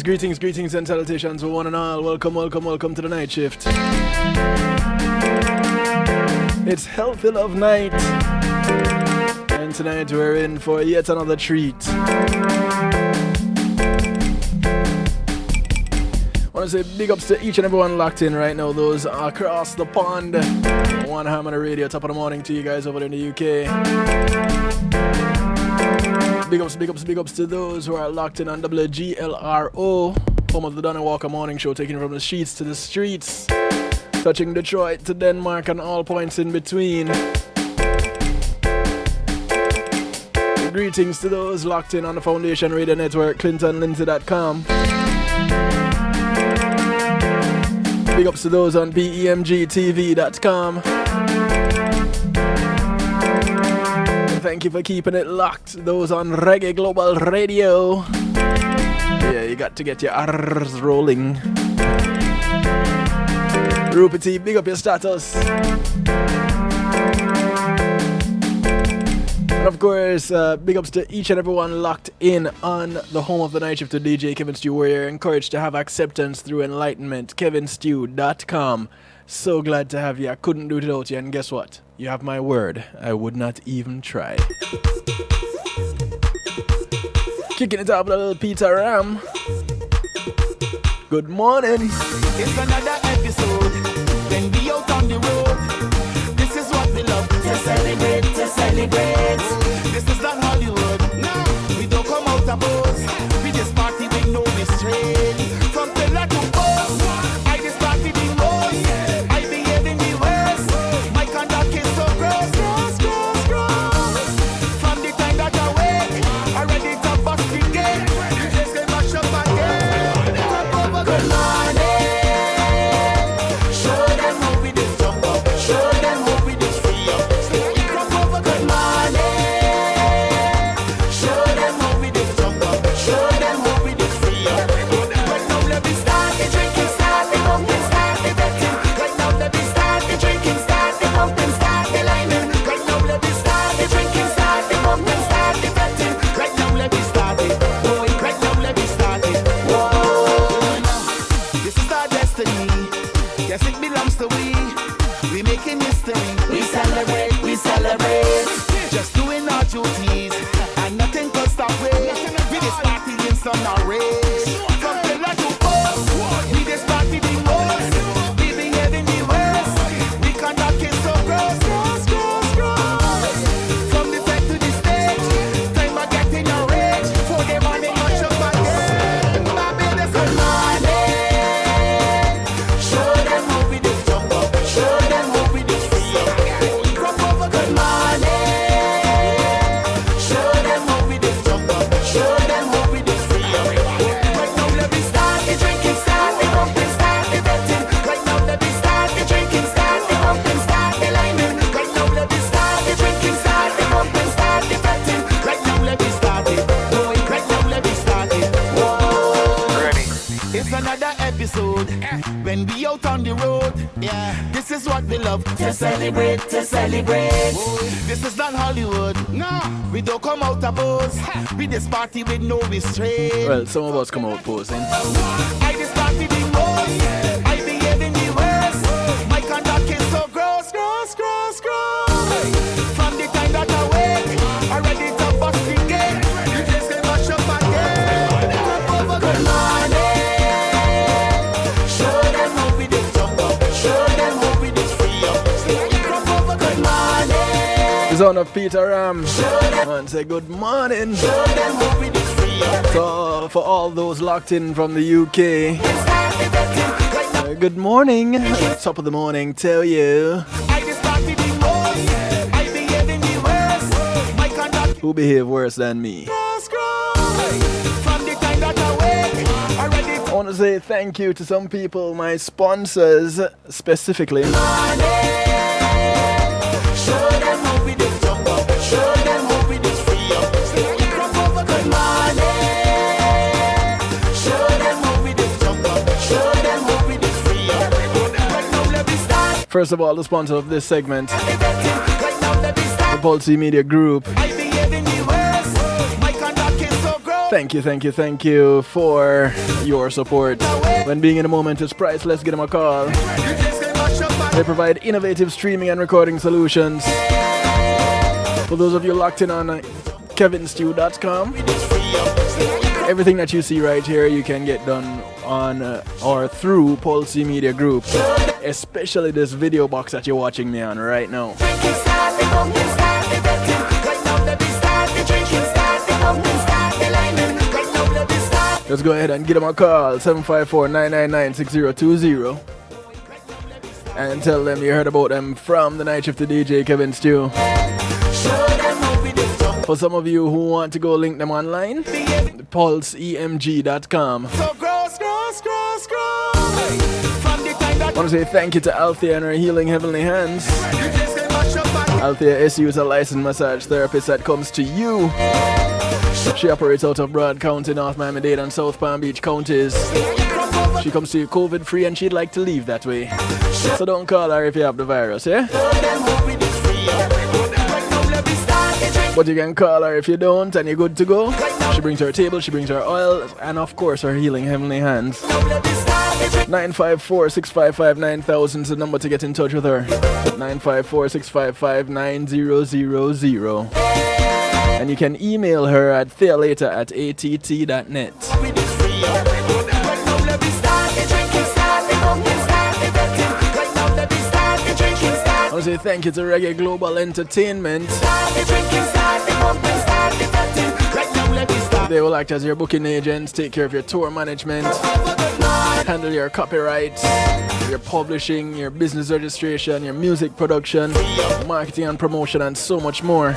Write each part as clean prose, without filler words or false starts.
greetings and salutations for one and all. Welcome to the night shift. It's Healthy Love Night. And tonight we're in for yet another treat. I want to say big ups to each and everyone locked in right now. Those across the pond. One Ham on the radio, top of the morning to you guys over there in the UK. Big ups to those who are locked in on WGLRO, home of the Donnie Walker Morning Show, taking from the sheets to the streets, touching Detroit to Denmark and all points in between. Greetings to those locked in on the Foundation Radio Network, ClintonLindsay.com. Big ups to those on BEMGTV.com. Thank you for keeping it locked. Those on Reggae Global Radio. Yeah, you got to get your R's rolling. Rupert T, big up your status. And of course, big ups to each and everyone locked in on the home of the night shift to DJ Kevin Stew, where you're encouraged to have acceptance through enlightenment. KevinStew.com. So glad to have you. I couldn't do it without you, and guess what? You have my word. I would not even try. Kicking it up with a little Peter Ram. Good morning. It's another episode. When we out on the road, this is what we love to celebrate, to celebrate. This is not Hollywood. No, we don't come out of pose. We just party with no restraint. From pillar to post, I just party the most. I behave in the worst. My conduct is so gross. From the time that I wake, I ready to bust the gate. You just get mashed up again. Good morning. Show them how we do jump up. Show them how we do free up. Crop over. Good morning. Show them how we do jump up. Show them how we do free up. Right now let me start the drinking, start the pumping, start the betting. Right now let me start the drinking, start the pumping, start the lining. Right now let me start the drinking, start the pumping, start the betting. Right now let me start it. Boy, right now let me start it. Whoa. This is our destiny. Yes, it belongs to we. We making history. We celebrate, we celebrate. Just doing our duties, and nothing can stop we. We just party in some rage. From pillar to post, we just party the most. We behave in the worst. We conduct it so gross. From the set to the stage, time I get in a rage. For the morning, much up again. Barbados, good morning. Show them how we do jump up. Show them how we do free up. Crop over, good morning. Show them how we do jump up. Show them how we do free up. Right now let me start the drinking, start the pumping, start the betting. Right now let me start the drinking, start the pumping, start the lining. Right now let me start the drinking, start the pumping, start the betting. Right now let me start it. Boy, right now let me start it. Whoa. Ready. It's another episode when we out on the road. Yeah, this is what we love to celebrate, to celebrate. This is not Hollywood. No, we don't come out of pose. We just party with no restraint. Well, some of us come out posing. I just party the most. I behave in the worst. My conduct is so gross. From the time that I wake, I ready to bust the gate. You just get mashed up again. Good morning. Show them how we do jump up. Show them how we do free up. Good morning. The son of Peter Ram. And say good morning. Show them how we do free up. So, for all those locked in from the UK, good morning. Top of the morning, tell you. I just party the most. I behave in the worst. My conduct Who behave worse than me? from the time that I wake, I ready I want to say thank you to some people, my sponsors specifically. Show them how we do jump up. Show them how we do free up. Good morning. Show them how we do jump up. Show them how we do free up. Right now let me start. First of all, the sponsor of this segment, Right now let me the start. Pulse Media Group. I behave in the worst. My conduct is so gross. Thank you for your support. When being in the moment is priceless, give them a call. They provide innovative streaming and recording solutions. For those of you locked in on kevinstew.com, everything that you see right here you can get done on or through Pulse Media Group, especially this video box that you're watching me on right now. Let's go ahead and give them a call, 754-999-6020, and tell them you heard about them from the Night Shift to DJ Kevin Stew. For some of you who want to go link them online, pulseemg.com. I want to say thank you to Althea and her Healing Heavenly Hands. Althea SU is a licensed massage therapist that comes to you. She operates out of Broad County, North Miami-Dade and South Palm Beach counties. She comes to you COVID-free and she'd like to leave that way. So don't call her if you have the virus, yeah? But you can call her if you don't and you're good to go. She brings her table, she brings her oil, and of course her Healing Heavenly Hands. 954-655-9000 is the number to get in touch with her. 954-655-9000. And you can email her at thealater@att.net. I want to say thank you to Reggae Global Entertainment. They will act as your booking agents, take care of your tour management, handle your copyright, your publishing, your business registration, your music production, marketing and promotion, and so much more.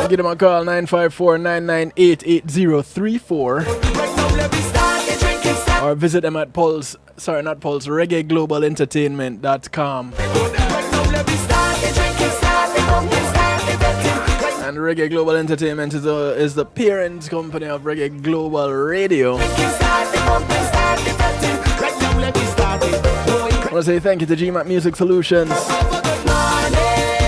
Give them a call, 954-998-8034, or visit them at reggaeglobalentertainment.com. And Reggae Global Entertainment is the parent company of Reggae Global Radio. I want to say thank you to GMAT Music Solutions.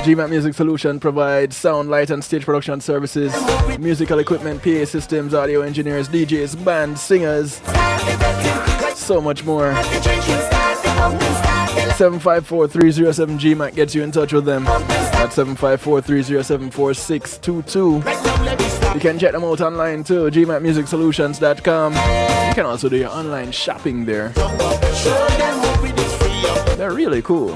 GMAT Music Solution provides sound, light, and stage production services, musical equipment, PA systems, audio engineers, DJs, bands, singers, so much more. 754-307 GMAT gets you in touch with them at 754-307-4622. You can check them out online too, gmatmusicsolutions.com. You can also do your online shopping there. They're really cool.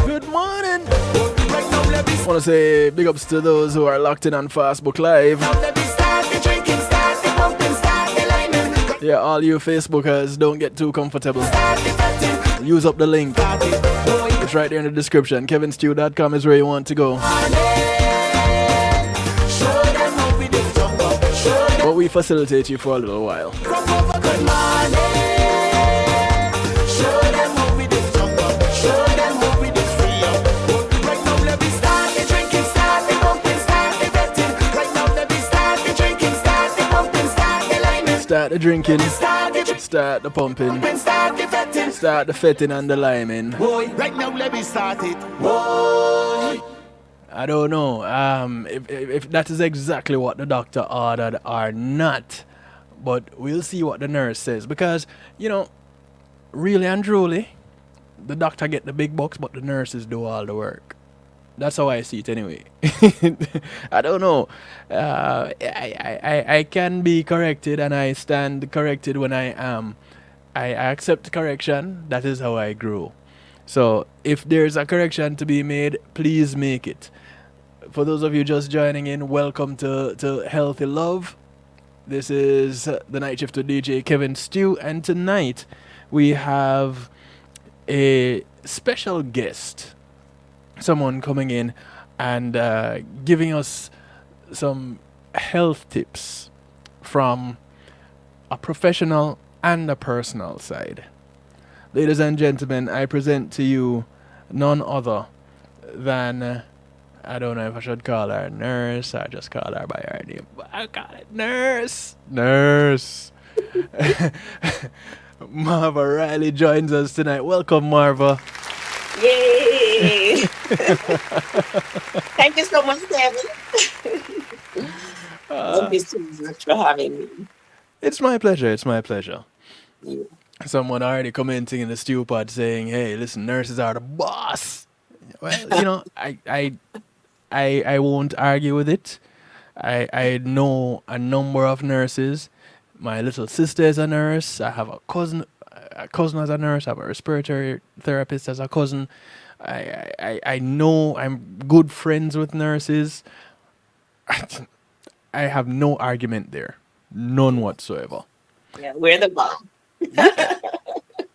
Good morning. I want to say big ups to those who are locked in on Facebook Live. Yeah, all you Facebookers, don't get too comfortable. Use up the link. It's right there in the description. kevinstew.com is where you want to go. But we facilitate you for a little while. Start the drinking, start the pumping, start the fetting and the liming. Right now, let me start it. I don't know if that is exactly what the doctor ordered or not, but we'll see what the nurse says. Because, you know, really and truly, the doctor get the big bucks, but the nurses do all the work. That's how I see it anyway. I don't know. I can be corrected and I stand corrected when I am. I accept correction. That is how I grow. So if there's a correction to be made, please make it. For those of you just joining in, welcome to Healthy Love. This is the Night Shift with DJ Kevin Stew. And tonight we have a special guest. Someone coming in and giving us some health tips from a professional and a personal side. Ladies and gentlemen, I present to you none other than, I don't know if I should call her nurse or just call her by her name, but I call it nurse. Nurse. Marva Riley joins us tonight. Welcome, Marva. Yay! Thank you so much, Kevin. Thank you so much for having me. It's my pleasure. It's my pleasure. Yeah. Someone already commenting in the stew pod saying, "Hey, listen, nurses are the boss." Well, I won't argue with it. I know a number of nurses. My little sister is a nurse. I have a cousin as a nurse. I have a respiratory therapist as a cousin. I know I'm good friends with nurses. I have no argument there, none whatsoever. Yeah, we're the bomb. Yeah,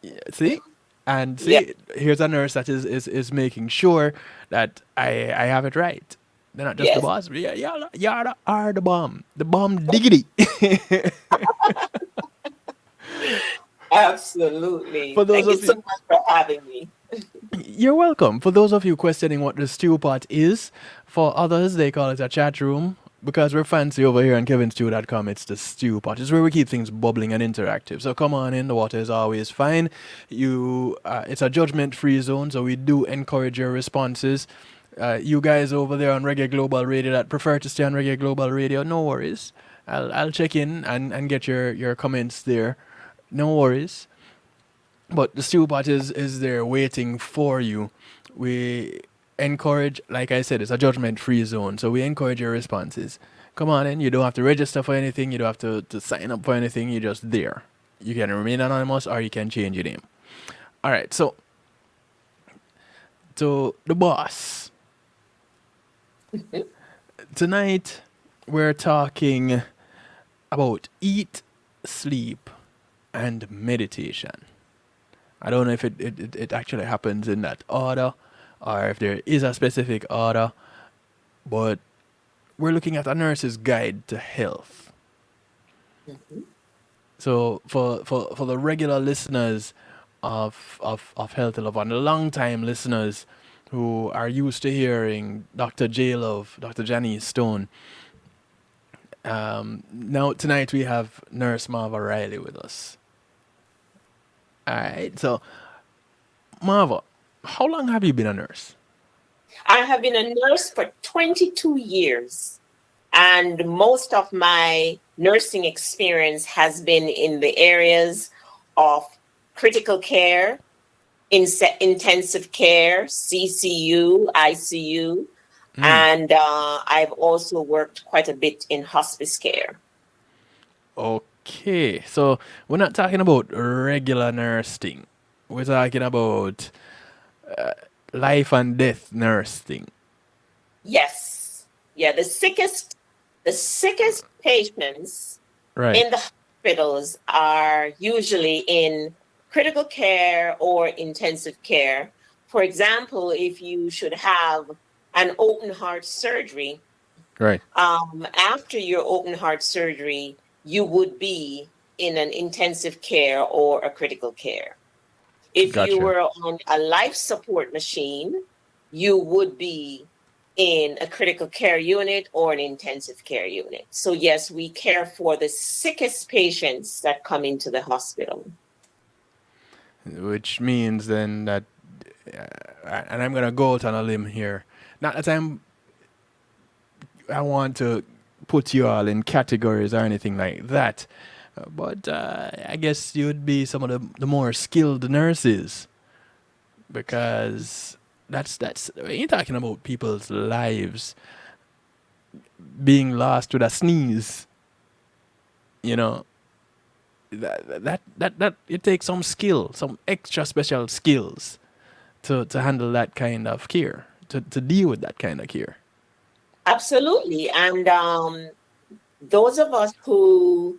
yeah, see, and Yeah. see, here's a nurse that is making sure that I have it right. They're not just the Yes, boss. Yeah, are the bomb diggity. absolutely. For those Thank you of so you, much for having me. you're welcome. For those of you questioning what the stew pot is, for others they call it a chat room. Because we're fancy over here on kevinstew.com, it's the stew pot. It's where we keep things bubbling and interactive. So come on in, the water is always fine. It's a judgment-free zone, so we do encourage your responses. You guys over there on Reggae Global Radio that prefer to stay on Reggae Global Radio, no worries. I'll check in and get your comments there. No worries. But the stew pot is there waiting for you. We encourage, like I said, it's a judgment free zone. So we encourage your responses. Come on in. You don't have to register for anything. You don't have to sign up for anything. You're just there. You can remain anonymous or you can change your name. All right. So, to the boss. Tonight, we're talking about eat, sleep, and meditation. I don't know if it actually happens in that order or if there is a specific order, but we're looking at a nurse's guide to health. So for the regular listeners of Healthy Love and the long time listeners who are used to hearing Dr. J Love, Dr. Janice Stone, now tonight we have Nurse Marva Riley with us. All right, so Marva, how long have you been a nurse? I have been a nurse for 22 years, and most of my nursing experience has been in the areas of critical care, intensive care, CCU, ICU, and I've also worked quite a bit in hospice care. Okay, so we're not talking about regular nursing. We're talking about life and death nursing. Yes. Yeah, the sickest patients Right. in the hospitals are usually in critical care or intensive care. For example, if you should have an open heart surgery, Right. after your open heart surgery, you would be in an intensive care or a critical care. If you Gotcha. were on a life support machine, you would be in a critical care unit or an intensive care unit. So, yes, we care for the sickest patients that come into the hospital. Which means then that, and I'm gonna go out on a limb here. Not that I want to put you all in categories or anything like that, but I guess you'd be some of the more skilled nurses because that's when you're talking about people's lives being lost with a sneeze. You know that it takes some skill, some extra special skills to handle that kind of care, to deal with that kind of care. Absolutely. And those of us who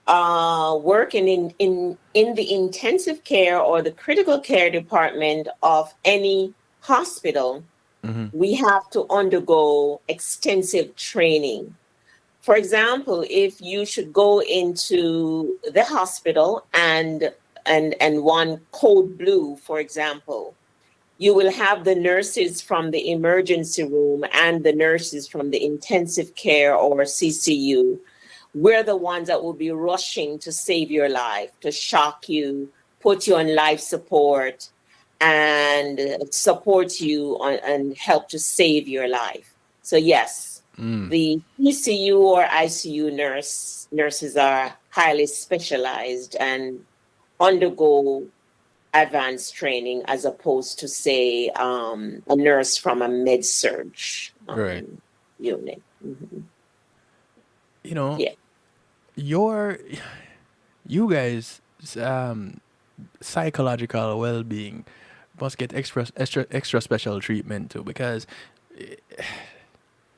work in the intensive care or the critical care department of any hospital, we have to undergo extensive training. For example, if you should go into the hospital and one code blue, for example, you will have the nurses from the emergency room and the nurses from the intensive care or CCU. We're the ones that will be rushing to save your life, to shock you, put you on life support, and support you and help to save your life. So yes, the PCU or ICU nurses are highly specialized and undergo advanced training as opposed to say a nurse from a med surge Right. unit. Mhm. You know, Yeah. your you guys psychological well-being must get extra special treatment too, because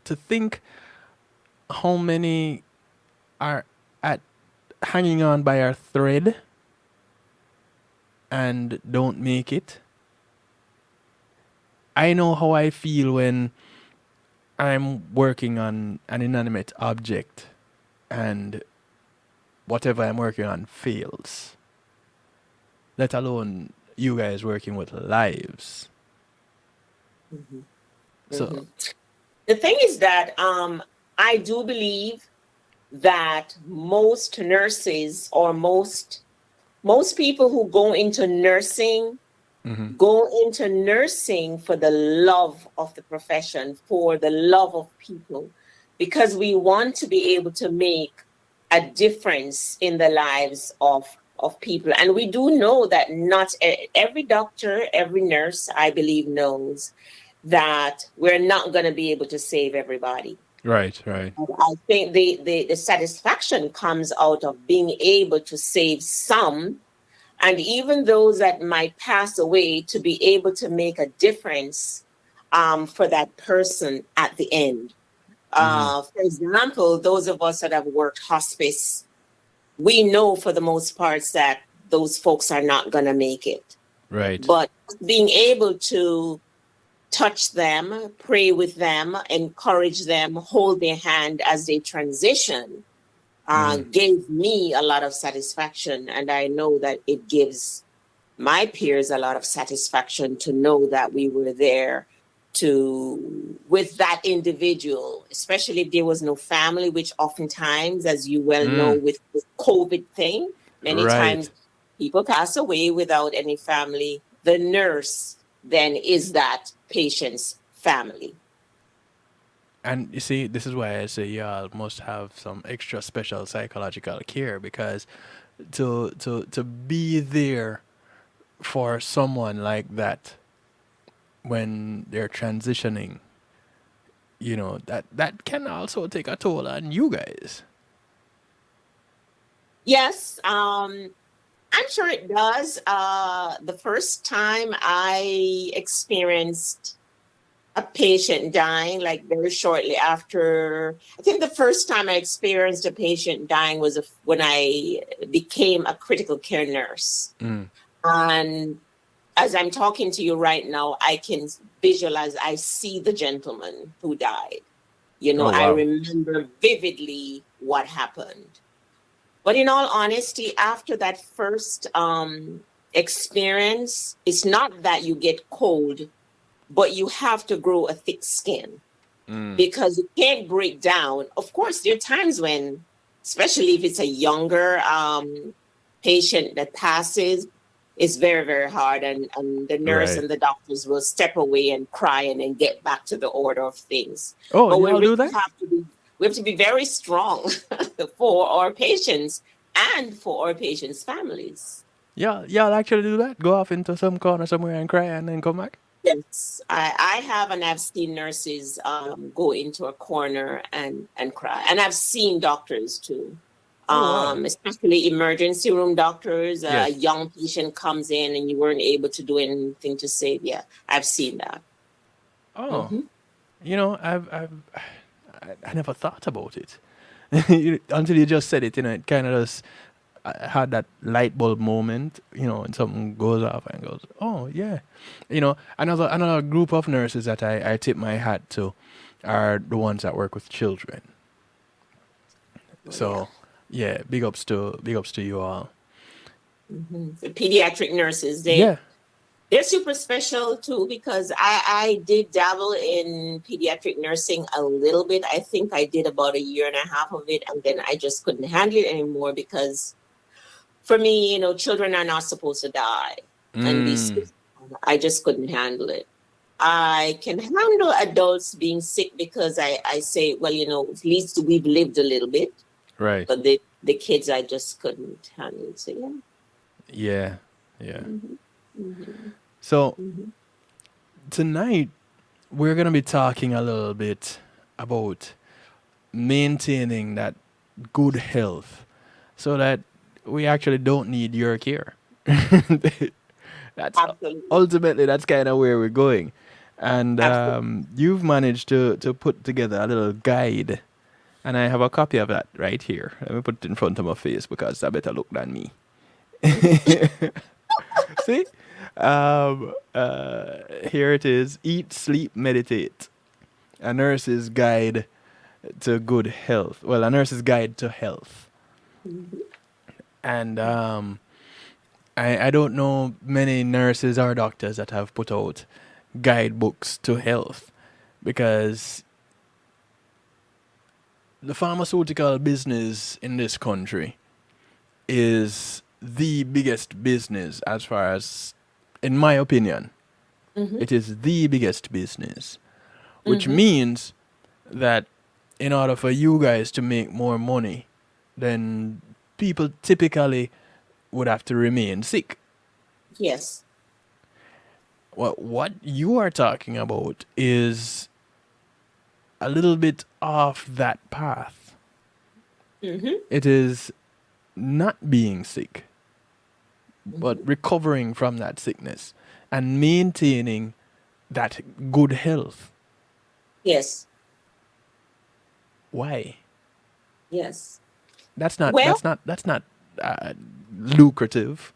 to think how many are at hanging on by a thread and don't make it. I know how I feel when I'm working on an inanimate object and whatever I'm working on fails, let alone you guys working with lives. So, The thing is that I do believe that most nurses or most people who go into nursing for the love of the profession, for the love of people, because we want to be able to make a difference in the lives of people. And we do know that not every doctor, every nurse, I believe, knows that we're not going to be able to save everybody. right, right. I think the satisfaction comes out of being able to save some, and even those that might pass away, to be able to make a difference for that person at the end. For example, those of us that have worked hospice, we know for the most parts that those folks are not going to make it. Right. But being able to touch them, pray with them, encourage them, hold their hand as they transition, gave me a lot of satisfaction. And I know that it gives my peers a lot of satisfaction to know that we were there with that individual, especially if there was no family, which oftentimes, as you well know, with the COVID thing, many Right. times people pass away without any family. The nurse then is that patient's family. And you see, this is why I say y'all must have some extra special psychological care, because to be there for someone like that when they're transitioning, that can also take a toll on you guys. Yes, I'm sure it does. The first time I experienced a patient dying, like very shortly after, I think the first time I experienced a patient dying was when I became a critical care nurse. And as I'm talking to you right now, I can visualize, I see the gentleman who died. Oh, I wow. remember vividly what happened. But in all honesty, after that first experience, it's not that you get cold, but you have to grow a thick skin because you can't break down. Of course, there are times when, especially if it's a younger patient that passes, it's very, very hard. And the nurse Right. and the doctors will step away and cry and then get back to the order of things. Oh, But we y'all do really that? we have to be very strong for our patients and for our patients' families. Y'all actually do that? Go off into some corner somewhere and cry and then come back? Yes, I have, and I've seen nurses go into a corner and cry, and I've seen doctors too, Oh, wow. especially emergency room doctors. A Yes. young patient comes in and you weren't able to do anything to save. Yeah, I've seen that. Oh, hmm I never thought about it until you just said it. It kind of just had that light bulb moment. And something goes off and goes, oh yeah. Another group of nurses that I tip my hat to are the ones that work with children. So yeah, big ups to you all. The pediatric nurses, Yeah. they're super special too, because I did dabble in pediatric nursing a little bit. I think I did about a year and a half of it, and then I just couldn't handle it anymore because for me, children are not supposed to die and be sick. I just couldn't handle it. I can handle adults being sick because I say, well, at least we've lived a little bit. Right. But the kids, I just couldn't handle. So Yeah. Yeah. hmm So hmm tonight we're gonna be talking a little bit about maintaining that good health so that we actually don't need your care. That's absolutely, ultimately that's kind of where we're going. And absolutely. you've managed to put together a little guide, and I have a copy of that right here. Let me put it in front of my face because I better look than me. See? Here it is: Eat, Sleep, Meditate. A nurse's guide to good health. Well, a nurse's guide to health. Mhm. And I don't know many nurses or doctors that have put out guidebooks to health, because the pharmaceutical business in this country is the biggest business, as far as, in my opinion, Mhm. it is the biggest business, which Mhm. means that in order for you guys to make more money, then people typically would have to remain sick. Yes. What you are talking about is a little bit off that path. Mhm. It is not being sick, but Mhm. recovering from that sickness and maintaining that good health. Yes. Why? Yes. That's not. Well, That's not lucrative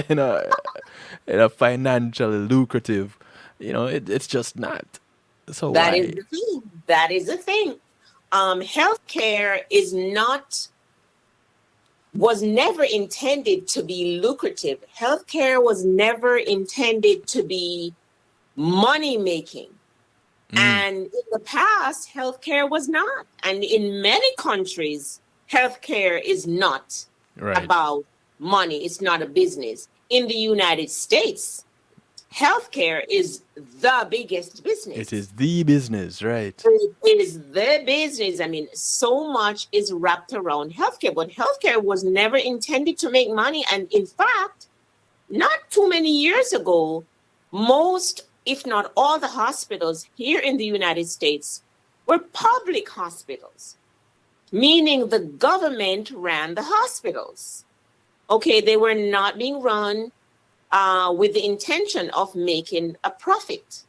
in a financially lucrative. It's just not. So that is why? the thing. That is the thing. Healthcare is not was never intended to be lucrative. Healthcare was never intended to be money making. Mm, And in the past, healthcare was not. And in many countries, healthcare is not right. about money, it's not a business. In the United States, healthcare is the biggest It business. is the business, right? It is the business. I mean, so much is wrapped around healthcare, but healthcare was never intended to make money. And in fact, not too many years ago, most, if not all, the hospitals here in the United States were public hospitals, meaning the government ran the hospitals. Okay, they were not being run with the intention of making a profit.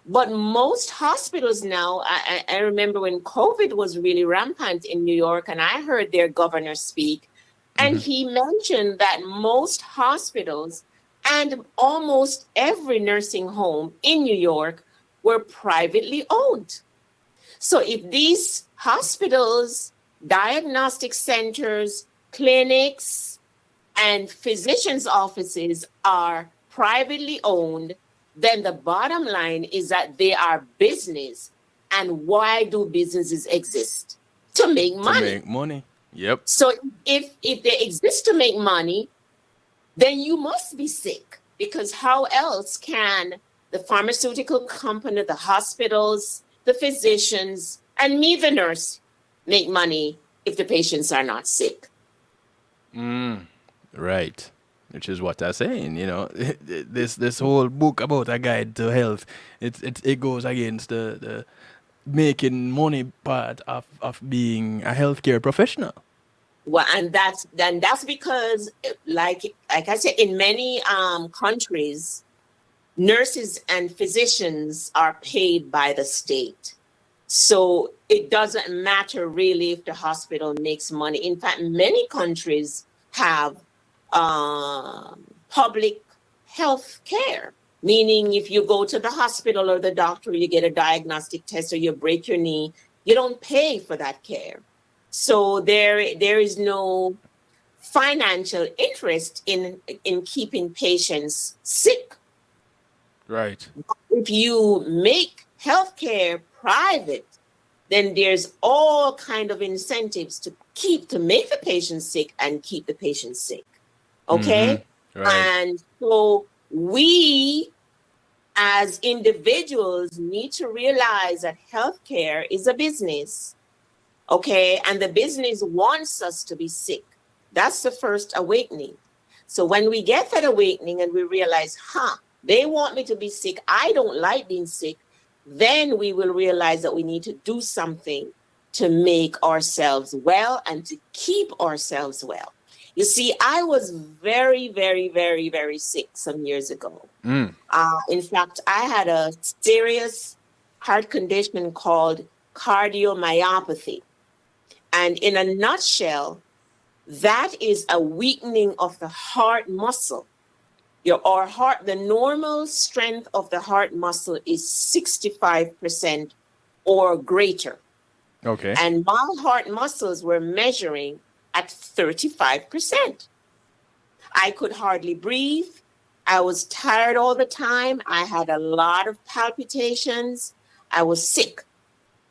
But most hospitals now, I remember when COVID was really rampant in New York, and I heard their governor speak, and Hmm. he mentioned that most hospitals and almost every nursing home in New York were privately owned. So if these hospitals, diagnostic centers, clinics, and physicians' offices are privately owned, then the bottom line is that they are business. And why do businesses exist? To make To money. make money. Yep. So if they exist to make money, then you must be sick, because how else can the pharmaceutical company, the hospitals, the physicians, and me, the nurse, make money if the patients are not sick? Right. Which is what I'm saying. This whole book about a guide to health, it goes against the making money part of being a healthcare professional. Well, and that's because, like I said, in many countries, nurses and physicians are paid by the state. So it doesn't matter really if the hospital makes money. In fact, many countries have public health care, meaning if you go to the hospital or the doctor, you get a diagnostic test or you break your knee, you don't pay for that care. So there is no financial interest in keeping patients sick. Right. If you make healthcare private, then there's all kind of incentives to make the patient sick and keep the patient sick. Mm-hmm. Okay? Right. And so we as individuals need to realize that healthcare is a business. Okay. And the business wants us to be sick. That's the first awakening. So when we get that awakening and we realize, they want me to be sick, I don't like being sick, then we will realize that we need to do something to make ourselves well and to keep ourselves well. You see, I was very, very, very, very sick some years ago. In fact, I had a serious heart condition called cardiomyopathy. And in a nutshell, that is a weakening of the heart muscle. Our heart, the normal strength of the heart muscle is 65% or greater. Okay. And my heart muscles were measuring at 35%. I could hardly breathe. I was tired all the time. I had a lot of palpitations. I was sick,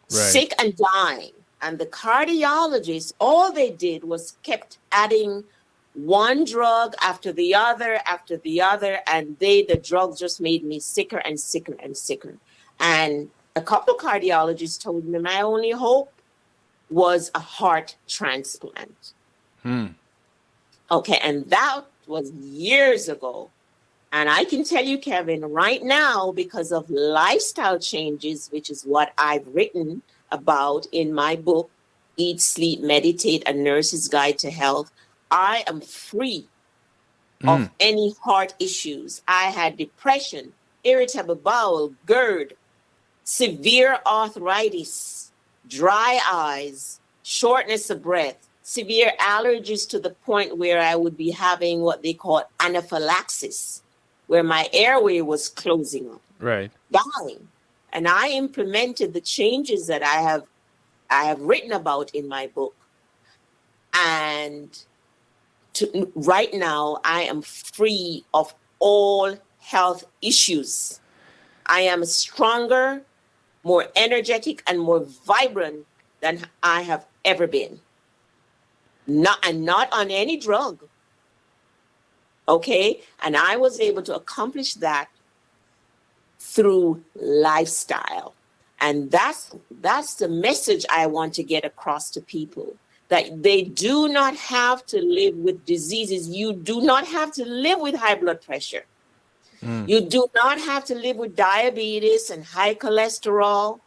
sick and dying. And the cardiologists, all they did was kept adding one drug after the other, and the drugs just made me sicker and sicker and sicker. And a couple of cardiologists told me my only hope was a heart transplant. Okay, and that was years ago. And I can tell you, Kevin, right now, because of lifestyle changes, which is what I've written about in my book, Eat, Sleep, Meditate, A Nurse's Guide to Health, I am free of any heart issues. I had depression, irritable bowel, GERD, severe arthritis, dry eyes, shortness of breath, severe allergies to the point where I would be having what they call anaphylaxis, where my airway was closing up, dying. And I implemented the changes that I have written about in my book. And right now, I am free of all health issues. I am stronger, more energetic, and more vibrant than I have ever been. Not on any drug. Okay? And I was able to accomplish that through lifestyle. And that's the message I want to get across to people, that they do not have to live with diseases. You do not have to live with high blood pressure. You do not have to live with diabetes and high cholesterol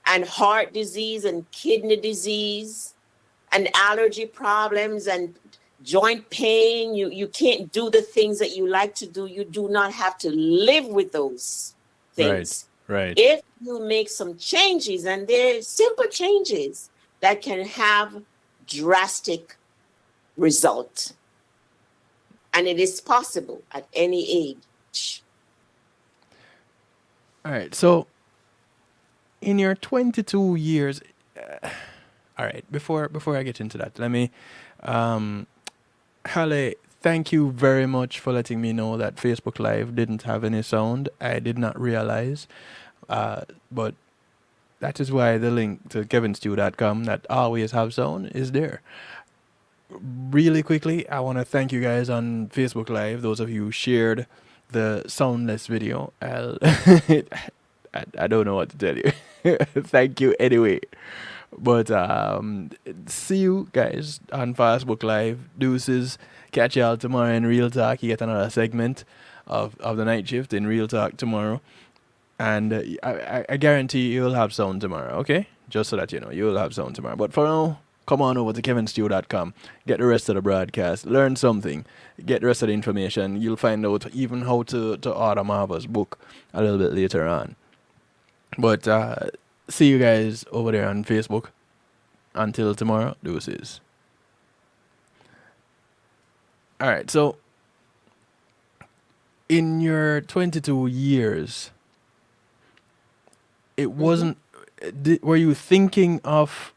and heart disease and kidney disease and allergy problems and joint pain. You can't do the things that you like to do. You do not have to live with those things. Right. If you make some changes, and they're simple changes that can have drastic result. And it is possible at any age. All right. So in your 22 years, all right, before I get into that, let me Halle, thank you very much for letting me know that Facebook Live didn't have any sound. I did not realize. But that is why the link to kevinstew.com that always have sound is there. Really quickly, I want to thank you guys on Facebook Live, those of you who shared the soundless video. I don't know what to tell you. Thank you anyway. But see you guys on Facebook Live. Deuces. Catch y'all tomorrow in Real Talk. You get another segment of the night shift in Real Talk tomorrow. And I guarantee you'll have sound tomorrow, okay? Just so that you know, you'll have sound tomorrow. But for now, come on over to kevinstew.com. Get the rest of the broadcast. Learn something. Get the rest of the information. You'll find out even how to order Marva's book a little bit later on. But see you guys over there on Facebook. Until tomorrow, deuces. All right, so in your 22 years, it wasn't. Were you thinking of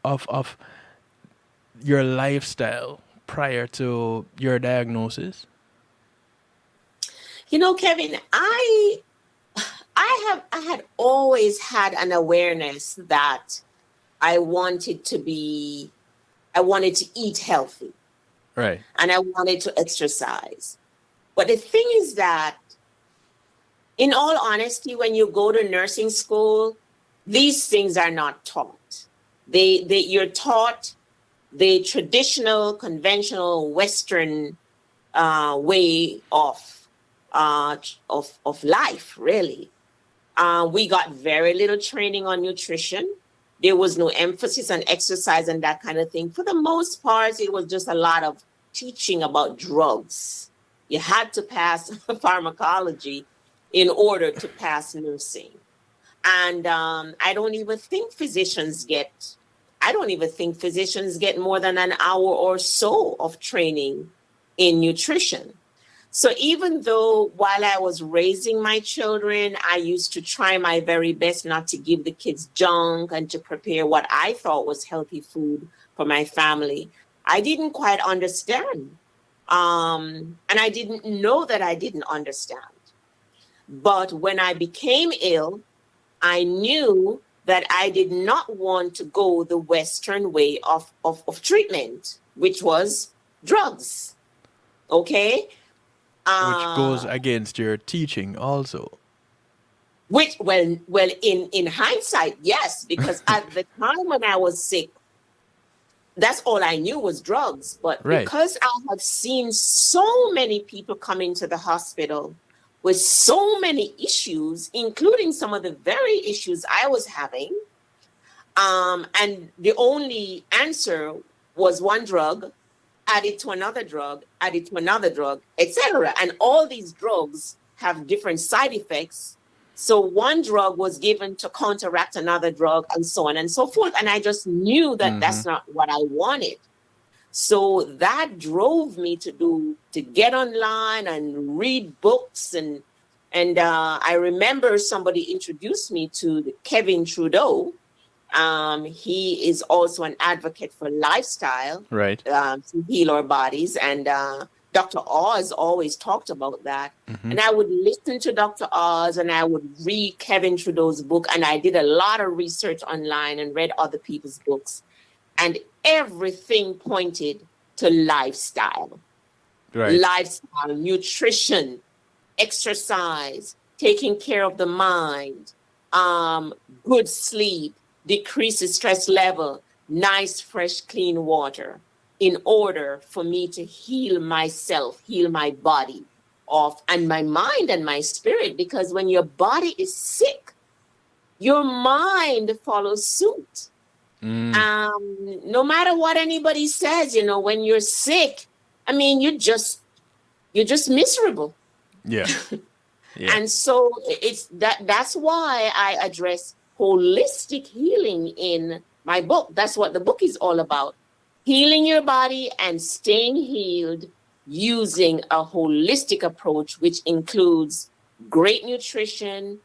your lifestyle prior to your diagnosis? You know, Kevin, I had always had an awareness that I wanted to eat healthy. Right. And I wanted to exercise. But the thing is that In all honesty, when you go to nursing school, these things are not taught. You're taught the traditional, conventional Western way of life, really. We got very little training on nutrition. There was no emphasis on exercise and that kind of thing. For the most part, it was just a lot of teaching about drugs. You had to pass pharmacology in order to pass nursing. And I don't even think physicians get more than an hour or so of training in nutrition. So even though while I was raising my children, I used to try my very best not to give the kids junk and to prepare what I thought was healthy food for my family, I didn't quite understand. And I didn't know that I didn't understand. But when I became ill, I knew that I did not want to go the Western way of treatment, which was drugs. Okay? Which goes against your teaching also. In hindsight, yes, because at the time when I was sick, that's all I knew was drugs. But Right. because I had seen so many people come into the hospital with so many issues, including some of the very issues I was having, and the only answer was one drug, added to another drug, added to another drug, etc. And all these drugs have different side effects. So one drug was given to counteract another drug, and so on and so forth. And I just knew that that's not what I wanted. So that drove me to get online and read books. And I remember somebody introduced me to Kevin Trudeau. He is also an advocate for lifestyle, Right. To heal our bodies. And Dr. Oz always talked about that. And I would listen to Dr. Oz and I would read Kevin Trudeau's book. And I did a lot of research online and read other people's books. And everything pointed to lifestyle. Right. Lifestyle, nutrition, exercise, taking care of the mind, good sleep, decreases stress level, nice, fresh, clean water, in order for me to heal myself, heal my body off and my mind and my spirit. Because when your body is sick, your mind follows suit. No matter what anybody says, when you're sick, I mean, you're just miserable. Yeah. Yeah. And so that's why I address holistic healing in my book. That's what the book is all about. Healing your body and staying healed using a holistic approach, which includes great nutrition,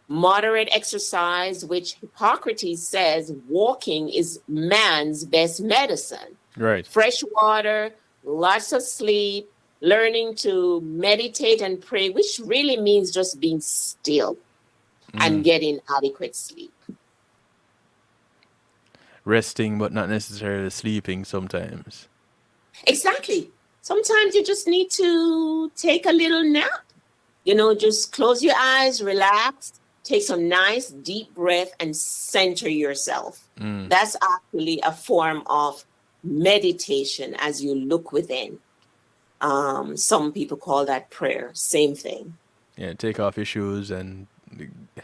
moderate exercise, which Hippocrates says walking is man's best medicine. Right. Fresh water, lots of sleep, learning to meditate and pray, which really means just being still and getting adequate sleep. Resting, but not necessarily sleeping sometimes. Exactly. Sometimes you just need to take a little nap. Just close your eyes, relax, take some nice deep breath and center yourself. That's actually a form of meditation as you look within. Some people call that prayer. Same thing. Yeah, take off your shoes and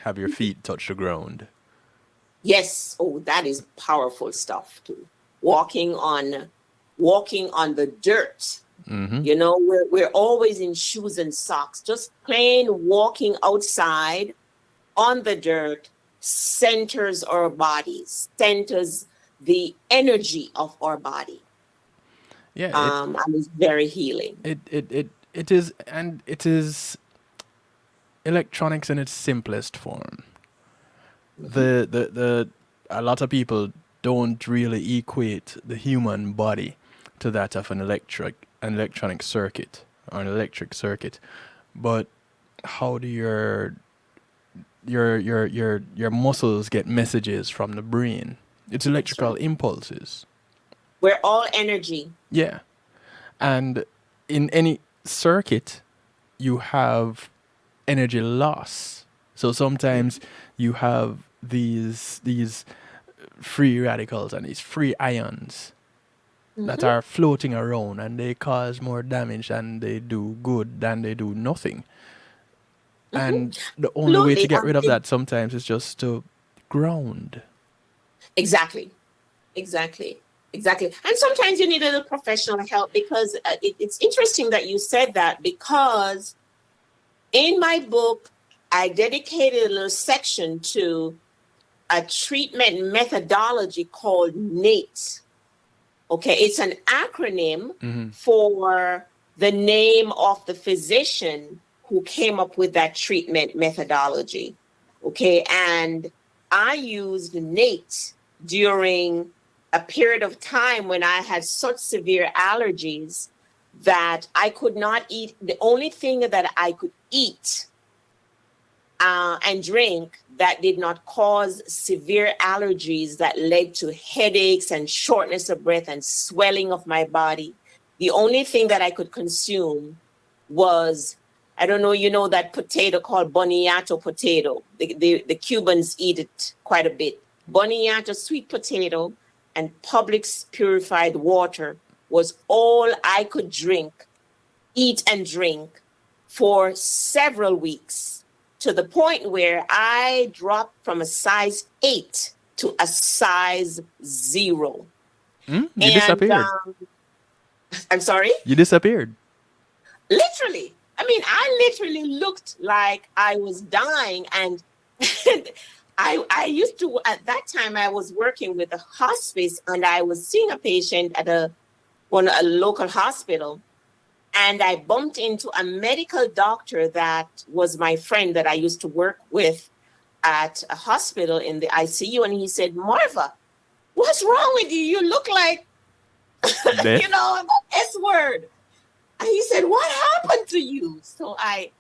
have your feet touch the ground. Yes. Oh, that is powerful stuff too. Walking on the dirt. We're always in shoes and socks. Just plain walking outside on the dirt centers our bodies, centers the energy of our body. Yeah. And it's very healing. It is, and it is electronics in its simplest form. A lot of people don't really equate the human body to that of an electronic circuit or an electric circuit. But how do your muscles get messages from the brain? It's electrical impulses. We're all energy. Yeah. And in any circuit, you have energy loss. So sometimes you have these free radicals and these free ions that Mhm. are floating around, and they cause more damage than they do good, than they do nothing. Mhm. And the only way to Absolutely. get rid of that sometimes is just to ground. Exactly. Exactly. Exactly. And sometimes you need a little professional help because it's interesting that you said that because in my book, I dedicated a little section to a treatment methodology called NATE. Okay, it's an acronym for the name of the physician who came up with that treatment methodology. Okay, and I used NATE during a period of time when I had such severe allergies that I could not eat. The only thing that I could eat and drink that did not cause severe allergies that led to headaches and shortness of breath and swelling of my body. The only thing that I could consume was, I don't know, you know, that potato called boniato potato. The Cubans eat it quite a bit. Boniato sweet potato and Publix purified water was all I could drink, eat and drink for several weeks, to the point where I dropped from a size 8 to a size 0. You And disappeared. I'm sorry, You disappeared. literally. I mean, I literally looked like I was dying. And I used to, at that time, I was working with a hospice and I was seeing a patient at a local hospital. And I bumped into a medical doctor that was my friend that I used to work with at a hospital in the ICU. And he said, Marva, what's wrong with you? You look like, Death. the S word. And he said, what happened to you? So I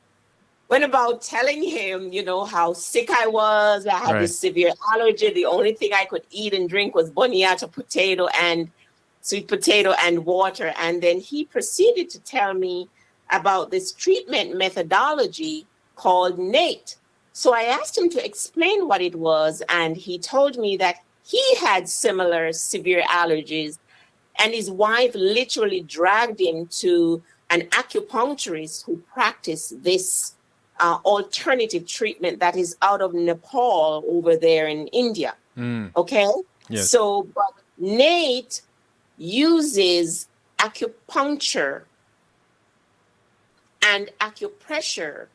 went about telling him, how sick I was. I had Right. this severe allergy. The only thing I could eat and drink was boniato potato and sweet potato and water. And then he proceeded to tell me about this treatment methodology called NATE. So I asked him to explain what it was. And he told me that he had similar severe allergies. And his wife literally dragged him to an acupuncturist who practiced this alternative treatment that is out of Nepal over there in India. Okay. Yes. So, but Nate uses acupuncture and acupressure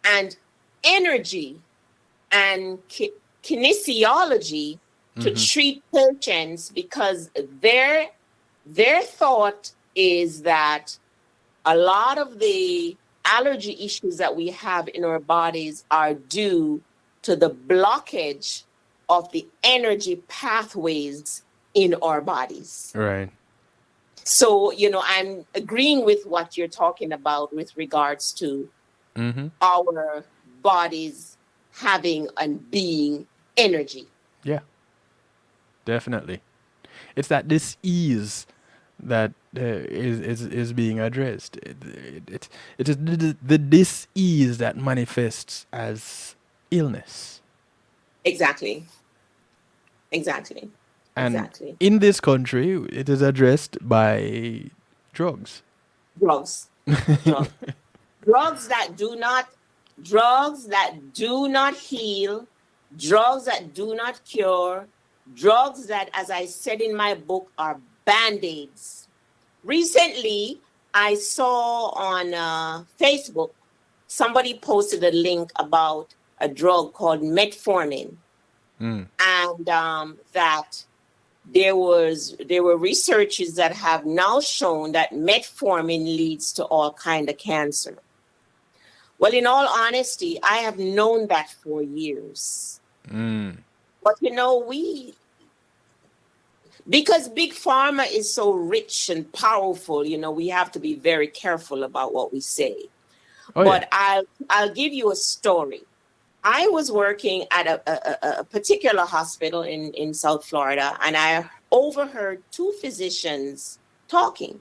and energy and kinesiology to treat patients because their thought is that a lot of the allergy issues that we have in our bodies are due to the blockage of the energy pathways in our bodies. Right. So, I'm agreeing with what you're talking about with regards to our bodies having and being energy. Yeah. Definitely. It's that dis-ease that is being addressed. It is the dis-ease that manifests as illness. Exactly. Exactly. And Exactly. in this country, it is addressed by drugs. Drugs. Drugs. drugs that do not heal, drugs that do not cure, drugs that, as I said in my book, are band-aids. Recently, I saw on Facebook somebody posted a link about a drug called metformin, and that there were researchers that have now shown that metformin leads to all kind of cancer. Well, in all honesty, I have known that for years. But because big pharma is so rich and powerful, we have to be very careful about what we say. Oh, But yeah. I'll give you a story. I was working at a particular hospital in South Florida, and I overheard two physicians talking.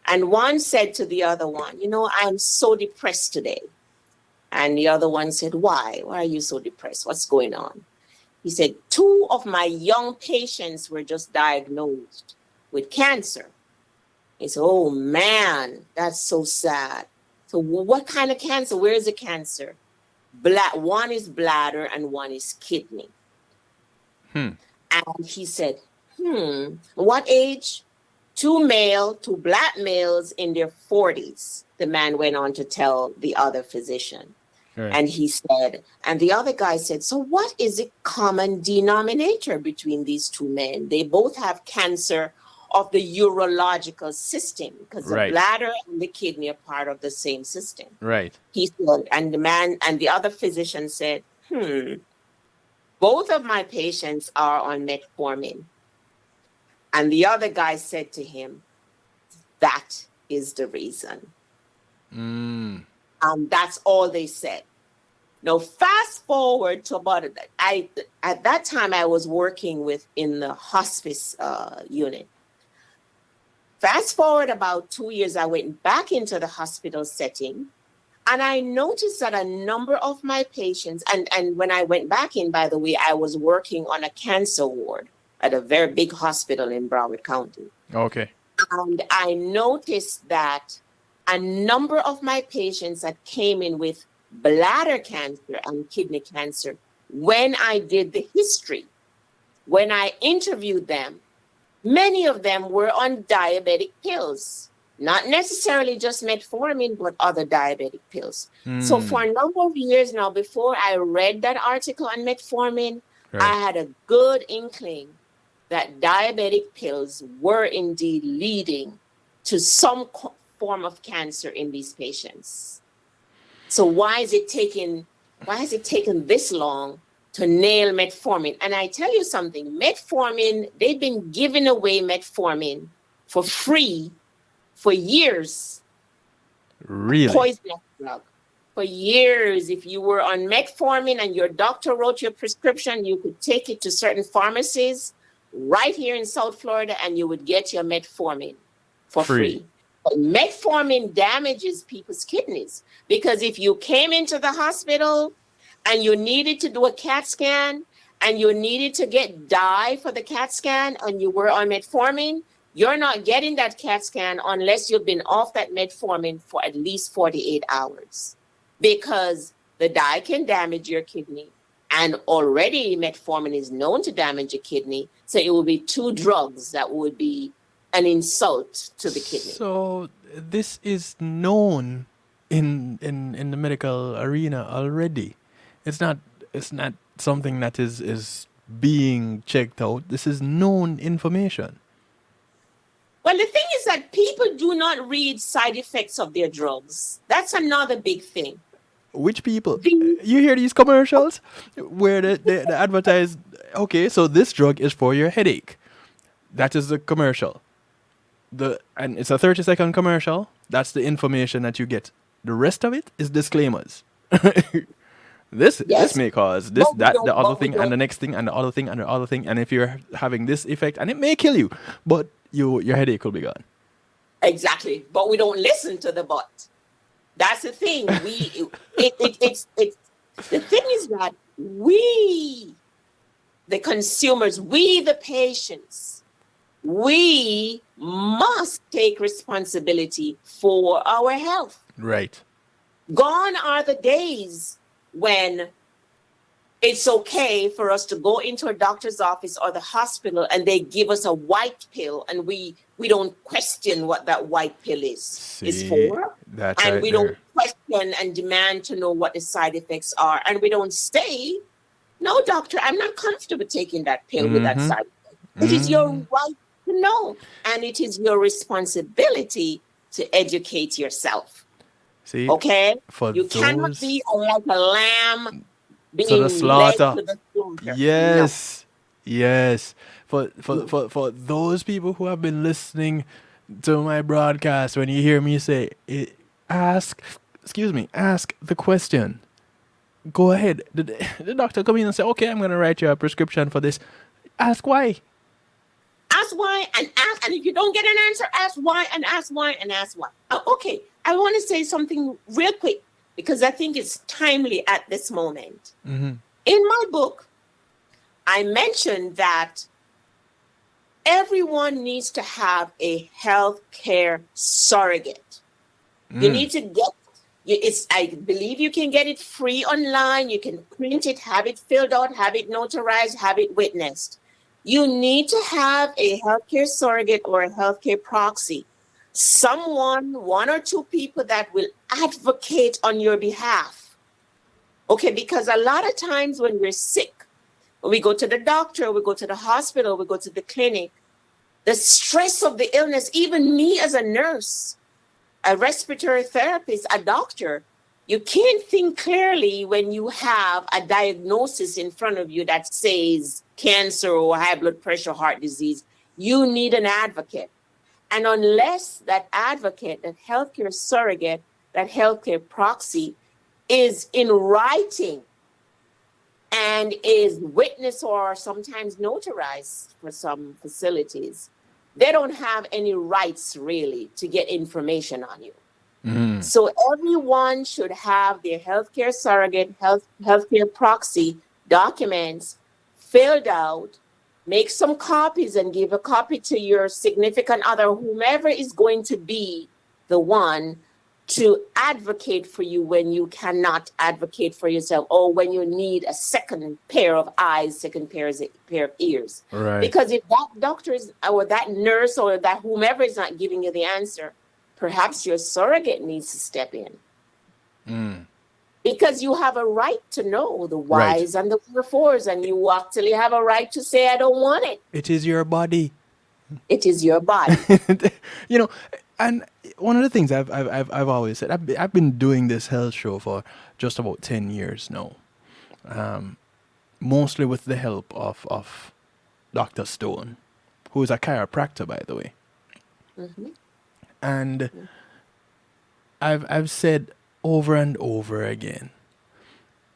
And one said to the other one, I'm so depressed today. And the other one said, why? Why are you so depressed? What's going on? He said, 2 of my young patients were just diagnosed with cancer. He said, oh man, that's so sad. So what kind of cancer? Where is the cancer? One is bladder and one is kidney. And he said, what age? 2 black males in their 40s. The man went on to tell the other physician. Right. And he said, and the other guy said, so what is the common denominator between these 2 men? They both have cancer of the urological system because the Right. bladder and the kidney are part of the same system. Right. He said, and the man and the other physician said, both of my patients are on metformin. And the other guy said to him, that is the reason. That's all they said. Now, fast forward to about, at that time I was working in the hospice unit. Fast forward about 2 years, I went back into the hospital setting, and I noticed that a number of my patients, and when I went back in, by the way, I was working on a cancer ward at a very big hospital in Broward County. Okay. And I noticed that a number of my patients that came in with bladder cancer and kidney cancer, when I did the history, when I interviewed them, many of them were on diabetic pills, not necessarily just metformin, but other diabetic pills. So for a number of years now, before I read that article on metformin, I had a good inkling that diabetic pills were indeed leading to some form of cancer in these patients. So why has it taken this long to nail metformin? And I tell you something, metformin, they've been giving away metformin for free for years. Really? Poisonous drug. For years, if you were on metformin and your doctor wrote your prescription, you could take it to certain pharmacies right here in South Florida and you would get your metformin for free. But metformin damages people's kidneys because if you came into the hospital and you needed to do a CAT scan and you needed to get dye for the CAT scan and you were on metformin, you're not getting that CAT scan unless you've been off that metformin for at least 48 hours because the dye can damage your kidney. And already metformin is known to damage a kidney. So it will be 2 drugs that would be an insult to the kidney. So this is known in the medical arena already. It's not something that is being checked out. This is known information. Well, the thing is that people do not read side effects of their drugs. That's another big thing. Which people? You hear these commercials where they advertise, okay, so this drug is for your headache. That is the commercial. And it's a 30-second commercial. That's the information that you get. The rest of it is disclaimers. This may cause this, the other thing, and the next thing, and the other thing, and the other thing. And if you're having this effect, and it may kill you, but your headache will be gone. Exactly. But we don't listen to the but. That's the thing. It's the thing is that we, the consumers, we, the patients, we must take responsibility for our health. Right. Gone are the days when it's okay for us to go into a doctor's office or the hospital and they give us a white pill and we don't question what that white pill is for. That's and right we don't question and demand to know what the side effects are. And we don't say, no, doctor, I'm not comfortable taking that pill with that side effect. It is your right to know. And it is your responsibility to educate yourself. See, okay? You cannot be like a lamb being the slaughter. led to the slaughter. Yes. No. Yes. For those people who have been listening to my broadcast, when you hear me say, ask the question. Go ahead. The doctor come in and say, okay, I'm going to write you a prescription for this. Ask why. Ask why and ask. And if you don't get an answer, ask why and ask why and ask why. Okay. I want to say something real quick. because I think it's timely at this moment. Mm-hmm. In my book, I mentioned that everyone needs to have a healthcare surrogate. You need to get it's. I believe you can get it free online. You can print it, have it filled out, have it notarized, have it witnessed. You need to have a healthcare surrogate or a healthcare proxy. Someone, one or two people that will advocate on your behalf. Okay, because a lot of times when we're sick, when we go to the doctor, we go to the hospital, we go to the clinic, the stress of the illness, even me as a nurse, a respiratory therapist, a doctor, you can't think clearly when you have a diagnosis in front of you that says cancer or high blood pressure, heart disease. You need an advocate. And unless that advocate, that healthcare surrogate, that healthcare proxy is in writing and is witnessed or sometimes notarized for some facilities, they don't have any rights really to get information on you. Mm-hmm. So everyone should have their healthcare surrogate, healthcare proxy documents filled out, make some copies and give a copy to your significant other, whomever is going to be the one to advocate for you when you cannot advocate for yourself, or when you need a second pair of eyes, second pair of ears. Right. Because if that doctor is, or that nurse or that whomever is not giving you the answer, perhaps your surrogate needs to step in. Because you have a right to know the whys and the wherefores, and you actually have a right to say, I don't want it. It is your body. It is your body. You know, and one of the things I've always said, I've been doing this health show for just about 10 years now, mostly with the help of Dr. Stone, who is a chiropractor, by the way. Mhm. And I've said over and over again,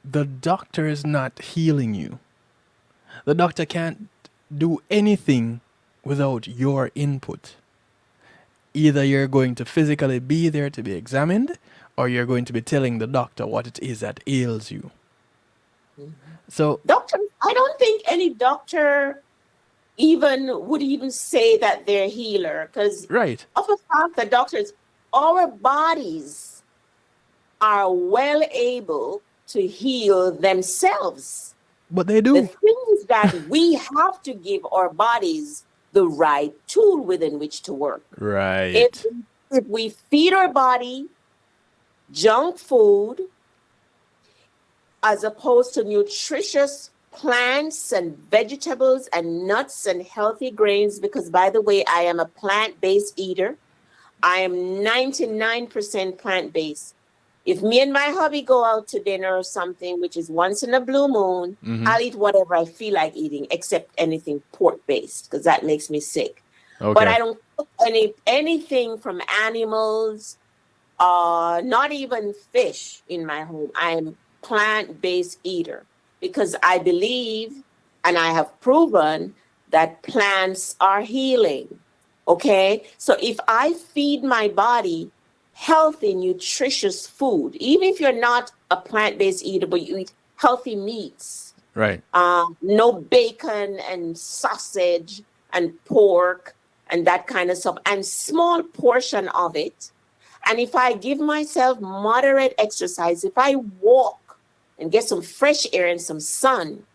the doctor is not healing you. The doctor can't do anything without your input. Either you're going to physically be there to be examined, or you're going to be telling the doctor what it is that ails you. So, Doctor, I don't think any doctor would even say that they're healer, because right. of the fact that doctors, our bodies are well able to heal themselves. But they The do. thing is that we have to give our bodies the right tool within which to work. Right. If we feed our body junk food as opposed to nutritious plants and vegetables and nuts and healthy grains, because by the way, I am a plant-based eater. I am 99% plant-based. If me and my hubby go out to dinner or something, which is once in a blue moon, I'll eat whatever I feel like eating, except anything pork-based, because that makes me sick. Okay. But I don't cook anything from animals, not even fish in my home. I'm plant-based eater because I believe, and I have proven, that plants are healing. Okay? So if I feed my body healthy, nutritious food, even if you're not a plant-based eater, but you eat healthy meats, Right. no bacon and sausage and pork and that kind of stuff, and small portion of it. And if I give myself moderate exercise, if I walk and get some fresh air and some sun,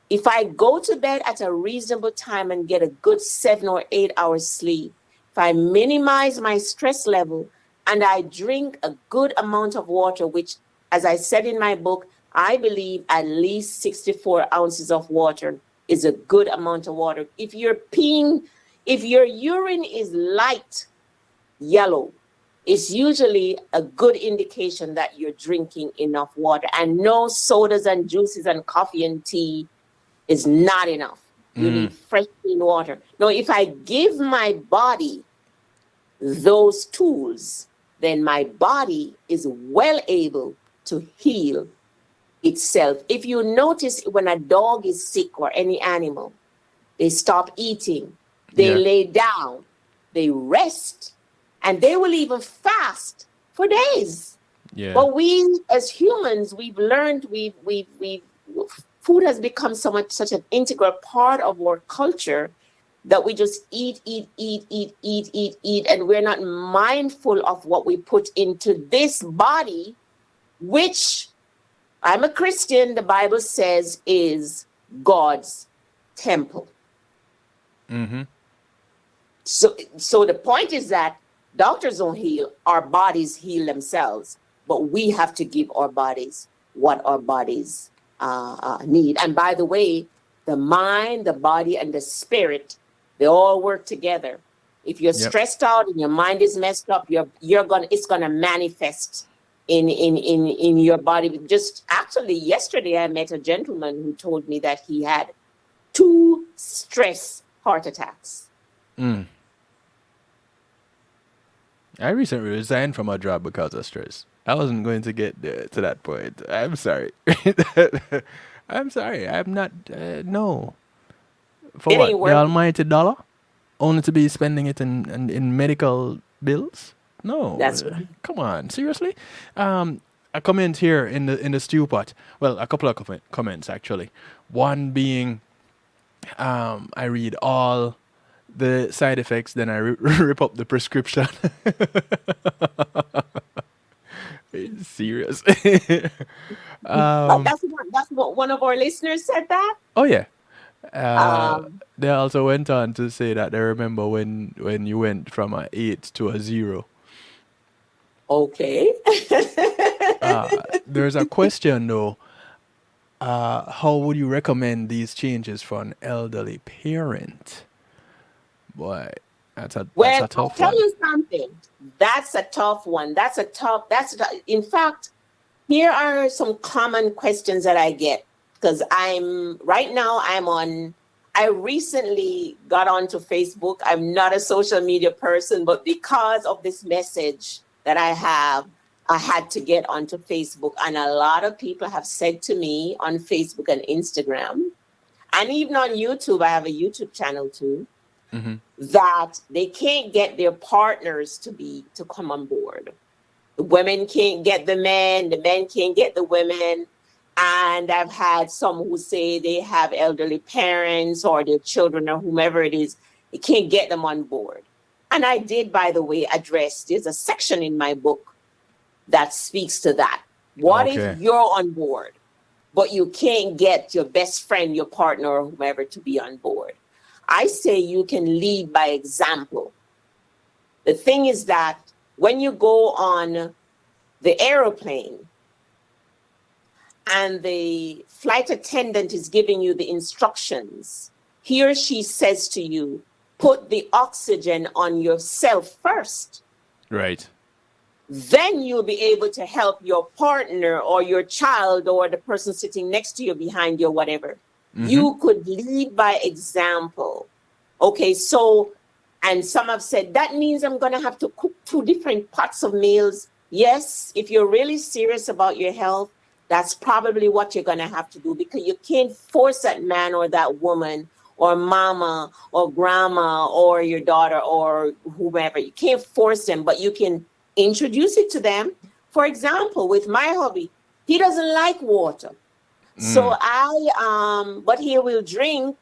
if I go to bed at a reasonable time and get a good 7 or 8 hours sleep, if I minimize my stress level and I drink a good amount of water, which, as I said in my book, I believe at least 64 ounces of water is a good amount of water. If your urine is light yellow, it's usually a good indication that you're drinking enough water. And no sodas and juices and coffee and tea is not enough. You need fresh, clean water. Now, if I give my body those tools, then my body is well able to heal itself. If you notice, when a dog is sick or any animal, they stop eating, they lay down, they rest, and they will even fast for days. Yeah. But we as humans, we've learned, we've food has become such an integral part of our culture that we just eat, and we're not mindful of what we put into this body, which I'm a Christian, the Bible says is God's temple. Mm-hmm. So the point is that doctors don't heal, our bodies heal themselves, but we have to give our bodies what our bodies need. And by the way, the mind, the body, and the spirit, they all work together. If you're Yep. stressed out and your mind is messed up, it's gonna manifest in your body. Just actually yesterday I met a gentleman who told me that he had 2 stress heart attacks. Mm. I recently resigned from a job because of stress. I wasn't going to get to that point. I'm sorry. I'm sorry. I'm not. No. For It what? ain't The worth it. almighty dollar? Only to be spending it in medical bills? No. That's right. Come on. Seriously? A comment here in the stew pot. Well, a couple of comments actually. One being, I read all the side effects, then I rip up the prescription. Serious. That's what one of our listeners said that. Oh yeah. Um, They also went on to say that they remember when you went from a 8 to a 0. okay. There's a question though. How would you recommend these changes for an elderly parent? Boy, that's Well, a I'll tough tell one. you something. That's a tough one. In fact, here are some common questions that I get because I recently got onto Facebook. I'm not a social media person, but because of this message that I have, I had to get onto Facebook. And a lot of people have said to me on Facebook and Instagram, and even on YouTube, I have a YouTube channel too, Hmm. that they can't get their partners to come on board. The women can't get the men can't get the women. And I've had some who say they have elderly parents or their children or whomever it is, they can't get them on board. And I did, by the way, there's a section in my book that speaks to that. What if Okay. you're on board, but you can't get your best friend, your partner, or whomever to be on board? I say you can lead by example. The thing is that when you go on the aeroplane and the flight attendant is giving you the instructions, he or she says to you, put the oxygen on yourself first. Right. Then you'll be able to help your partner or your child or the person sitting next to you, behind you, or whatever. You could lead by example. Okay, so, and some have said, that means I'm going to have to cook 2 different pots of meals. Yes, if you're really serious about your health, that's probably what you're going to have to do, because you can't force that man or that woman or mama or grandma or your daughter or whomever. You can't force them, but you can introduce it to them. For example, with my hubby, he doesn't like water. So but he will drink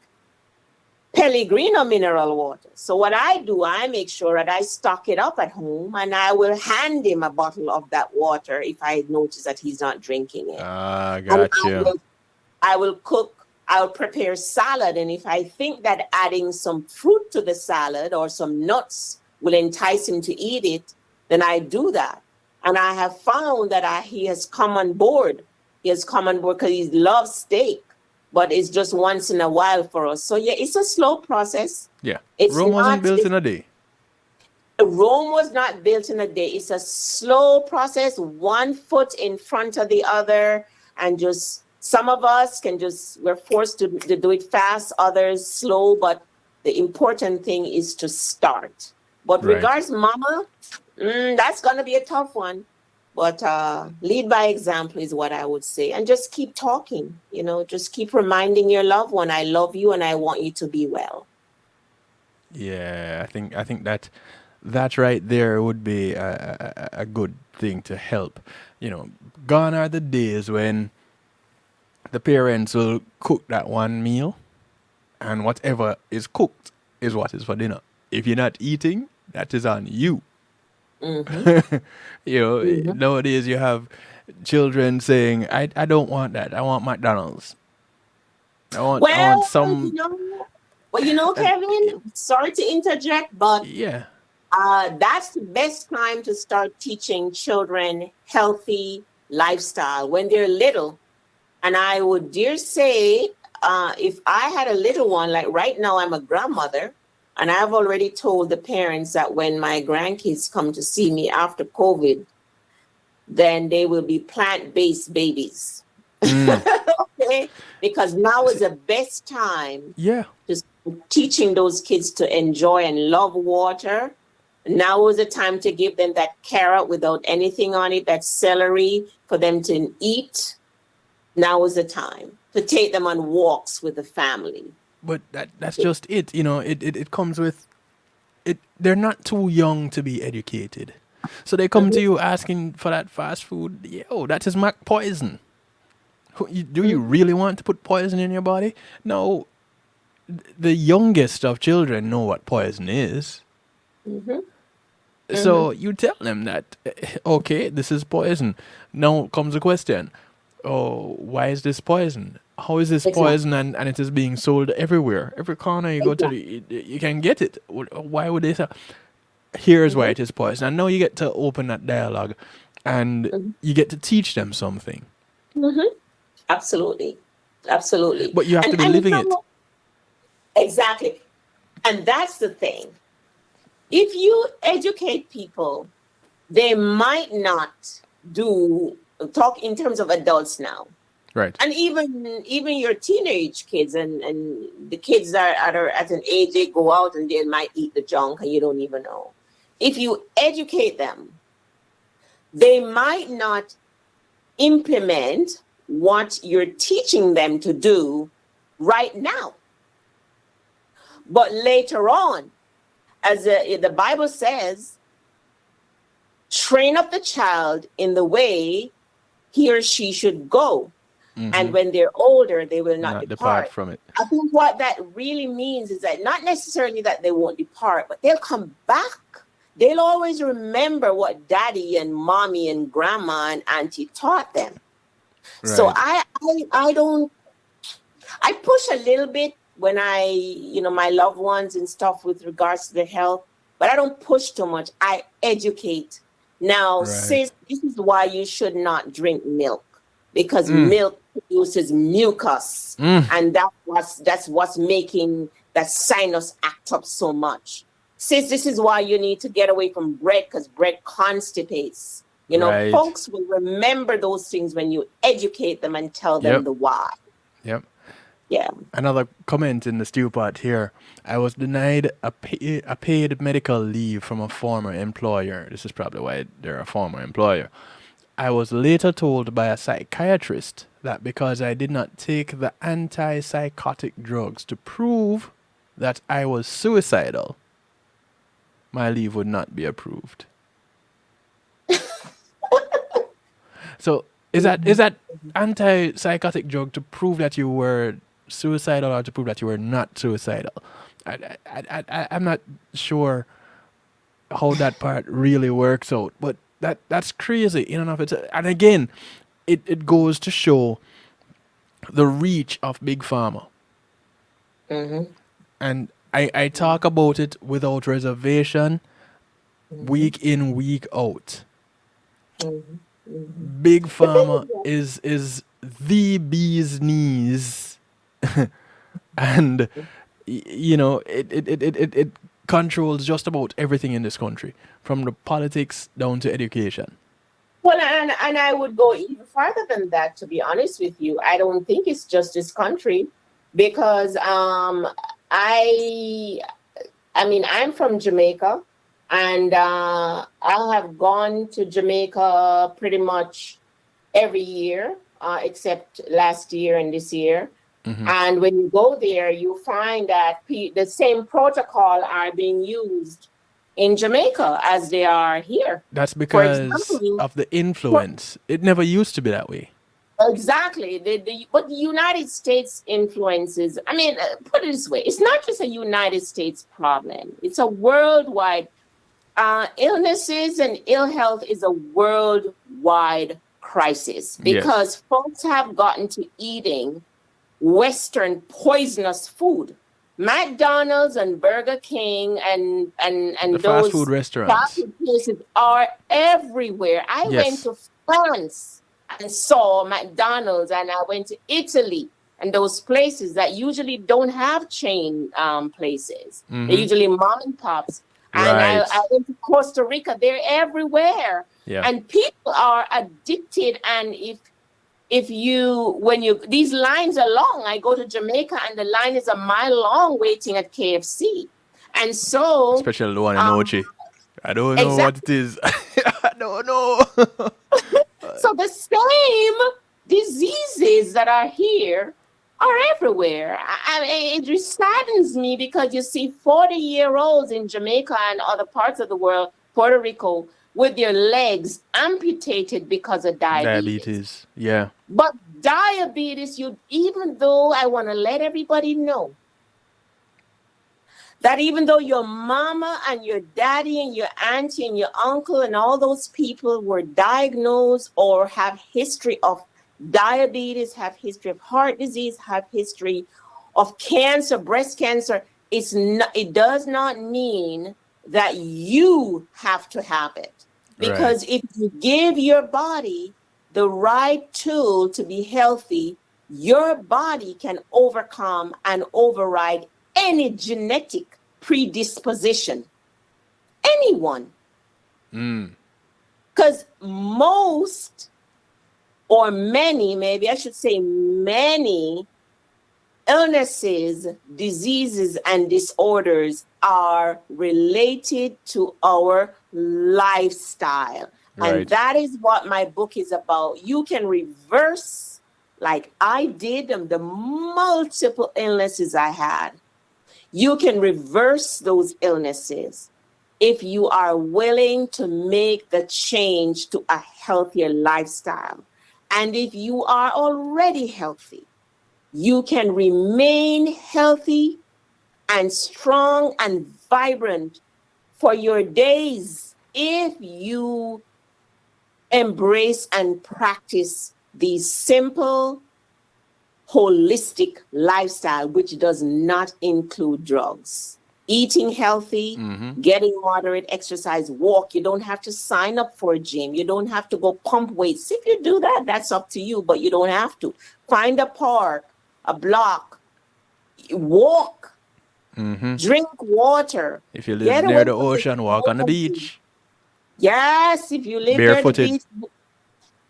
Pellegrino mineral water. So what I do, I make sure that I stock it up at home, and I will hand him a bottle of that water if I notice that he's not drinking it. And Gotcha. I will cook, I'll prepare salad. And if I think that adding some fruit to the salad or some nuts will entice him to eat it, then I do that. And I have found that he has come on board. He has come on board because he loves steak, but it's just once in a while for us. So yeah, it's a slow process. Yeah. It's Rome wasn't not- built it's- in a day. Rome was not built in a day. It's a slow process, one foot in front of the other. And just some of us we're forced to do it fast, others slow. But the important thing is to start. But Right. regards mama, that's going to be a tough one. But lead by example is what I would say. And just keep talking, just keep reminding your loved one, I love you and I want you to be well. Yeah, I think that right there would be a good thing to help. Gone are the days when the parents will cook that one meal, and whatever is cooked is what is for dinner. If you're not eating, that is on you. Mm-hmm. Mm-hmm. Nowadays you have children saying, I don't want that. I want McDonald's. I want Well, some and Kevin, sorry to interject, but yeah. that's the best time to start teaching children healthy lifestyle when they're little. And I would dare say, if I had a little one, like right now, I'm a grandmother, and I've already told the parents that when my grandkids come to see me after COVID, then they will be plant-based babies. Mm. Okay? Because now is the best time Yeah. to teaching those kids to enjoy and love water. Now is the time to give them that carrot without anything on it, that celery for them to eat. Now is the time to take them on walks with the family. But that's just it. It comes with it. They're not too young to be educated. So they come to Mhm. you asking for that fast food. Yo, that is Mac poison. Do you really want to put poison in your body? No, the youngest of children know what poison is. Mhm. So you tell them that, okay, this is poison. Now comes the question, oh, why is this poison? How is this Exactly. poison and it is being sold everywhere? Every corner you go to, Exactly. you can get it. Why would they say, here's why Mhm. it is poison? And now you get to open that dialogue and Mhm. you get to teach them something. Mhm. Absolutely. Absolutely. But you have to be And living it. exactly. And that's the thing. If you educate people, they might not do talk in terms of adults now. Right. And even your teenage kids and the kids that are at an age they go out and they might eat the junk and you don't even know. If you educate them, they might not implement what you're teaching them to do right now. But later on, as the Bible says, train up the child in the way he or she should go. And when they're older, they will not Not depart depart. from it. I think what that really means is that not necessarily that they won't depart, but they'll come back. They'll always remember what daddy and mommy and grandma and auntie taught them. So Right. I don't I push a little bit when my loved ones and stuff with regards to the health, but I don't push too much. I educate. Now, Right. sis, this is why you should not drink milk because milk produces mucus, and that's what's making that sinus act up so much. Sis, this is why you need to get away from bread because bread constipates. Right. Folks will remember those things when you educate them and tell them Yep. the why. Yep. Yeah. Another comment in the stew pot here. I was denied a paid medical leave from a former employer. This is probably why they're a former employer. I was later told by a psychiatrist that because I did not take the antipsychotic drugs to prove that I was suicidal, my leave would not be approved. So is that antipsychotic drug to prove that you were suicidal or to prove that you were not suicidal? I'm not sure how that part really works out, but that's crazy in and of itself. And again, it goes to show the reach of Big Pharma. Mm-hmm. And I talk about it without reservation, week in, week out. Mm-hmm. Big Pharma is the bee's knees, and it controls just about everything in this country, from the politics down to education. Well, and I would go even farther than that, to be honest with you. I don't think it's just this country because I I mean I'm from Jamaica and I have gone to Jamaica pretty much every year, except last year and this year. And when you go there, you find that the same protocol are being used in Jamaica as they are here. That's For because example, of the for- influence. It never used to be that way. exactly. But the United States influences, I mean, put it this way, it's not just a United States problem, it's a worldwide. Illnesses and ill health is a worldwide crisis Yes. because folks have gotten to eating Western poisonous food. McDonald's and Burger King The and fast food those fast restaurants. food places are everywhere. I went Yes. to France and saw McDonald's, and I went to Italy and those places that usually don't have chain places. They're Hmm. usually mom and pops. And Right. I went to Costa Rica. They're everywhere, Yeah. and people are addicted. And if you when you these lines are long. I go to Jamaica and the line is a mile long waiting at KFC. And so Especially the one in um Ochi. I don't know what exactly, it is. I don't know. so the same diseases that are here are everywhere. It just saddens me because you see 40-year-olds in Jamaica and other parts of the world, Puerto Rico, with their legs amputated because of diabetes. Diabetes. Yeah. But diabetes, even though I want to let everybody know that even though your mama and your daddy and your auntie and your uncle and all those people were diagnosed or have history of diabetes, have history of heart disease, have history of cancer, breast cancer, it does not mean that you have to have it. Right. Because if you give your body the right tool to be healthy, your body can overcome and override any genetic predisposition. Anyone. Mm. Because most, or many, maybe I should say many, illnesses, diseases, and disorders are related to our lifestyle. And Right. that is what my book is about. You can reverse, like I did, the multiple illnesses I had. You can reverse those illnesses if you are willing to make the change to a healthier lifestyle. And if you are already healthy, you can remain healthy and strong and vibrant for your days if you embrace and practice these simple, holistic lifestyle, which does not include drugs. Eating healthy, Mm-hmm. getting moderate exercise, walk. You don't have to sign up for a gym. You don't have to go pump weights. If you do that, that's up to you, but you don't have to. Find a park, a block, walk, Mm-hmm. drink water. If you live Get near away the from the ocean, walk on the smoking. beach. Yes, if you live near the Barefooted. beach,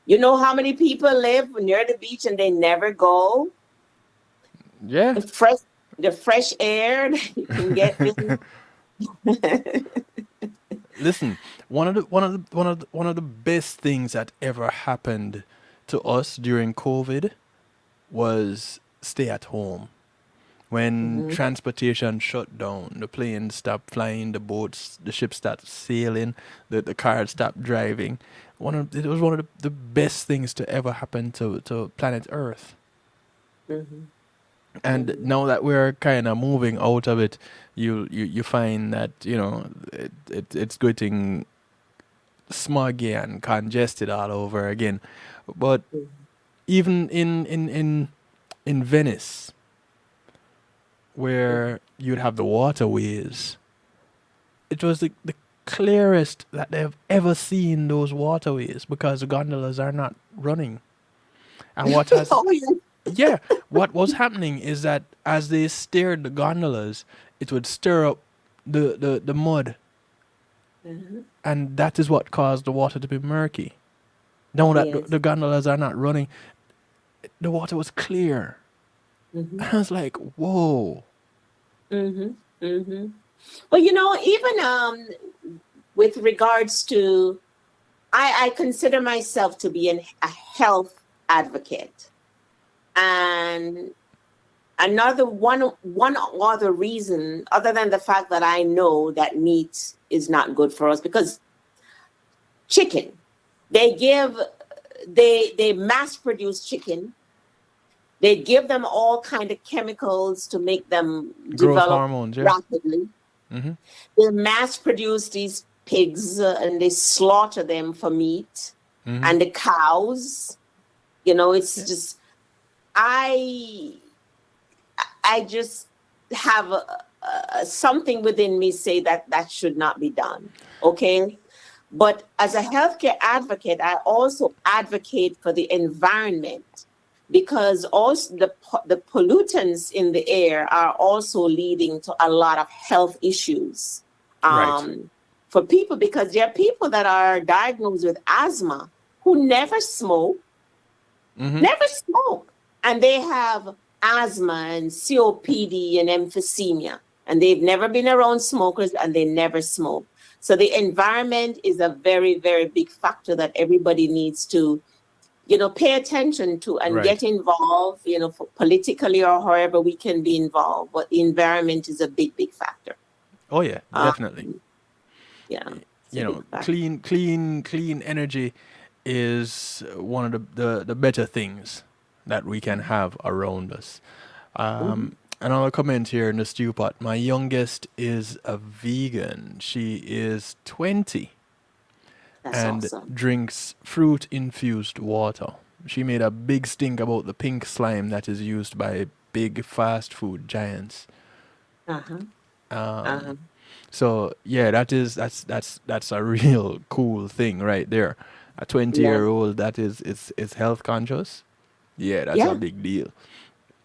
you know how many people live near the beach and they never go? Yeah. The fresh air that you can get. Listen, one of the best things that ever happened to us during COVID was stay at home. When Mhm. transportation shut down, the planes stopped flying, the boats, the ships stopped sailing, the cars stopped driving. It was one of the best things to ever happen to planet Earth. Mhm. And now that we're kind of moving out of it, you find that it's getting smoggy and congested all over again. But Mhm. even in Venice, where you'd have the waterways, it was the clearest that they've ever seen those waterways because the gondolas are not running. And what has Oh, yeah. yeah, what was happening is that as they steered the gondolas, it would stir up the mud, Mhm. and that is what caused the water to be murky. Now that Yes. the gondolas are not running, the water was clear. Mhm. And I was like, whoa. Mhm. Mhm. Well, even with regards to, I consider myself to be a health advocate, and one other reason, other than the fact that I know that meat is not good for us because chicken, they mass produce chicken. They give them all kind of chemicals to make them Growth develop hormones, yeah. rapidly. Mm-hmm. They mass produce these pigs and they slaughter them for meat. Mm-hmm. And the cows, it's just I just have something within me say that should not be done. Okay. But as a healthcare advocate, I also advocate for the environment because also the pollutants in the air are also leading to a lot of health issues Right. for people, because there are people that are diagnosed with asthma who never smoke, Mm-hmm. and they have asthma and COPD and emphysema, and they've never been around smokers and they never smoke. So the environment is a very, very big factor that everybody needs to, pay attention to and Right. get involved, politically or however we can be involved. But the environment is a big, big factor. Oh yeah, definitely. Yeah. it's a You know, big factor. clean energy is one of the better things that we can have around us. Another comment here in the stew pot. My youngest is a vegan. She is 20 That's and awesome. drinks fruit infused water. She made a big stink about the pink slime that is used by big fast food giants. Uh-huh. Um, Uh-huh. so yeah, that's a real cool thing right there. A 20 Yeah. year old that is health conscious. Yeah, that's Yeah. a big deal.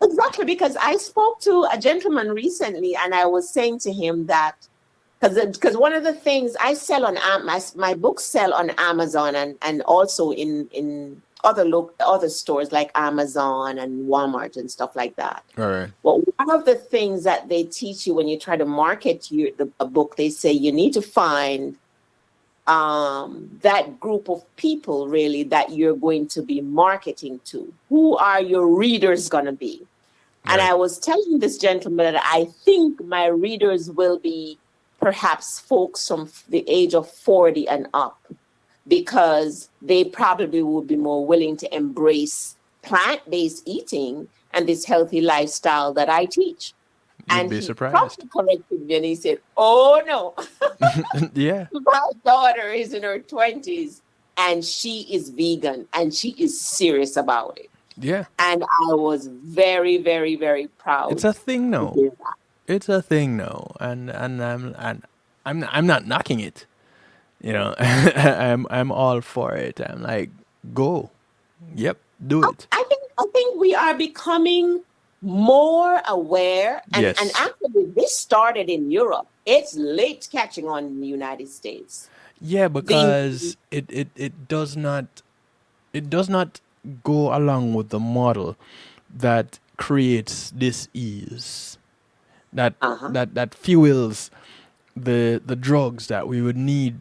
Exactly, because I spoke to a gentleman recently, and I was saying to him that because one of the things I sell on my books sell on Amazon and also in other stores like Amazon and Walmart and stuff like that. All right. Well, one of the things that they teach you when you try to market a book, they say you need to find that group of people really that you're going to be marketing to. Who are your readers going to be? And Right. I was telling this gentleman that I think my readers will be perhaps folks from the age of 40 and up, because they probably would be more willing to embrace plant-based eating and this healthy lifestyle that I teach. You'd And be he surprised. promptly corrected me and he said, "Oh no, Yeah. my daughter is in her 20s and she is vegan and she is serious about it." Yeah. And I was very, very, very proud It's a thing to now. hear that. It's a thing now, and I'm not knocking it. You know, I'm all for it. I'm like, go, yep, do it. I think we are becoming more aware, and Yes. actually this started in Europe. It's late catching on in the United States. Yeah, because it does not go along with the model that creates this ease Uh-huh. that fuels the drugs that we would need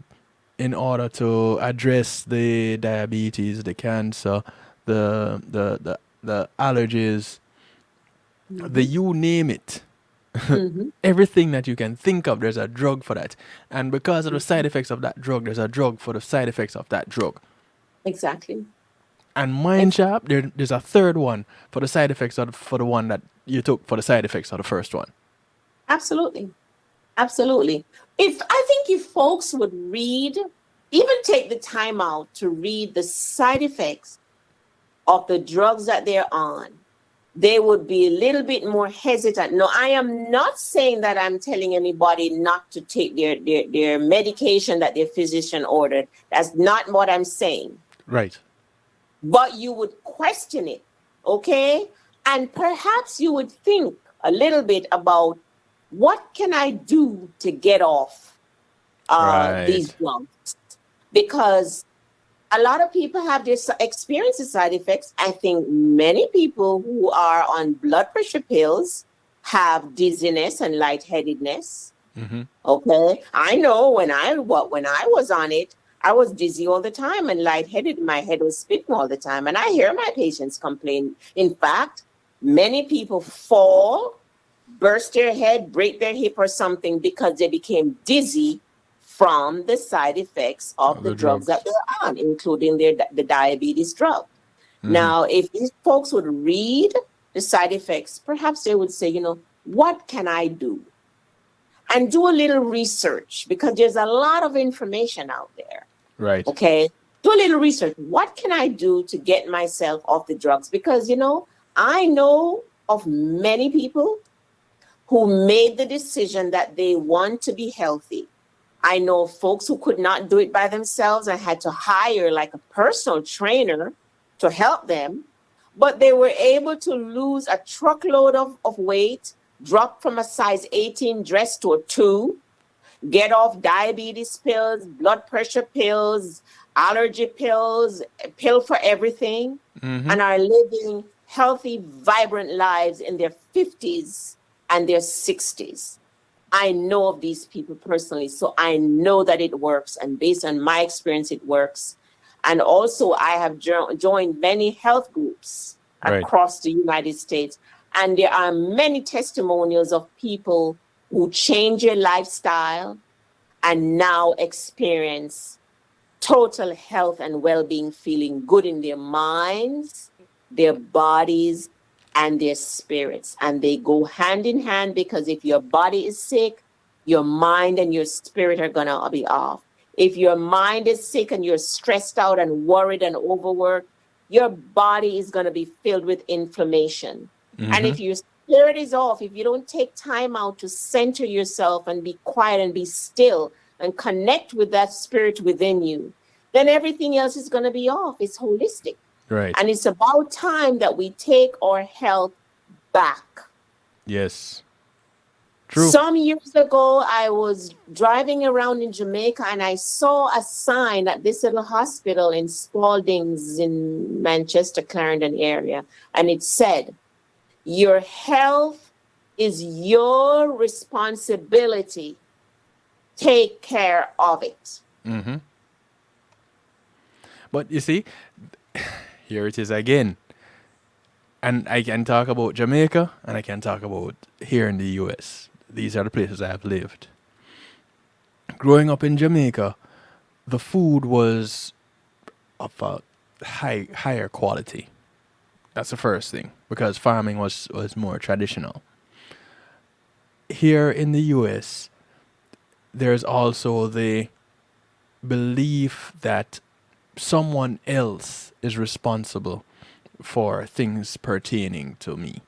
in order to address the diabetes, the cancer, the allergies, the you name it. Mhm. Everything that you can think of, there's a drug for that. And because of the side effects of that drug, there's a drug for the side effects of that drug. Exactly. And mind sharp, there's a third one for the side effects for the one that you took for the side effects of the first one. Absolutely. Absolutely. If folks would read, even take the time out to read the side effects of the drugs that they're on, they would be a little bit more hesitant. No, I am not saying that I'm telling anybody not to take their medication that their physician ordered. That's not what I'm saying. Right. But you would question it, okay? And perhaps you would think a little bit about, what can I do to get off these Right. drugs? Because a lot of people have this experience of side effects. I think many people who are on blood pressure pills have dizziness and lightheadedness. Mm-hmm. Okay, I know when I was on it, I was dizzy all the time and lightheaded. My head was spinning all the time, and I hear my patients complain. In fact, many people fall, burst their head, break their hip or something because they became dizzy from the side effects of Of the the drugs that drugs. they're on, including the diabetes drug. Mm-hmm. Now, if these folks would read the side effects, perhaps they would say, what can I do? And do a little research because there's a lot of information out there. Right. Okay. Do a little research. What can I do to get myself off the drugs? Because, I know of many people who made the decision that they want to be healthy. I know folks who could not do it by themselves and had to hire like a personal trainer to help them, but they were able to lose a truckload of weight, drop from a size 18 dress to a 2, get off diabetes pills, blood pressure pills, allergy pills, a pill for everything, Mm-hmm. and are living healthy, vibrant lives in their 50s and their 60s. I know of these people personally, so I know that it works. And based on my experience, it works. And also, I have joined many health groups Right. across the United States. And there are many testimonials of people who change their lifestyle and now experience total health and well-being, feeling good in their minds, their bodies, and their spirits. And they go hand in hand because if your body is sick, your mind and your spirit are going to be off. If your mind is sick and you're stressed out and worried and overworked, your body is going to be filled with inflammation. And if your spirit is off, if you don't take time out to center yourself and be quiet and be still and connect with that spirit within you, then everything else is going to be off. It's holistic. Right. And it's about time that we take our health back. Yes. True. Some years ago, I was driving around in Jamaica and I saw a sign at this little hospital in Spaldings in Manchester, Clarendon area. And it said, your health is your responsibility. Take care of it. Mm-hmm. But you see, here it is again. And I can talk about Jamaica and I can talk about here in the US. These are the places I have lived. Growing up in Jamaica, the food was of a higher quality. That's the first thing, because farming was more traditional. Here in the US, there's also the belief that someone else is responsible for things pertaining to me.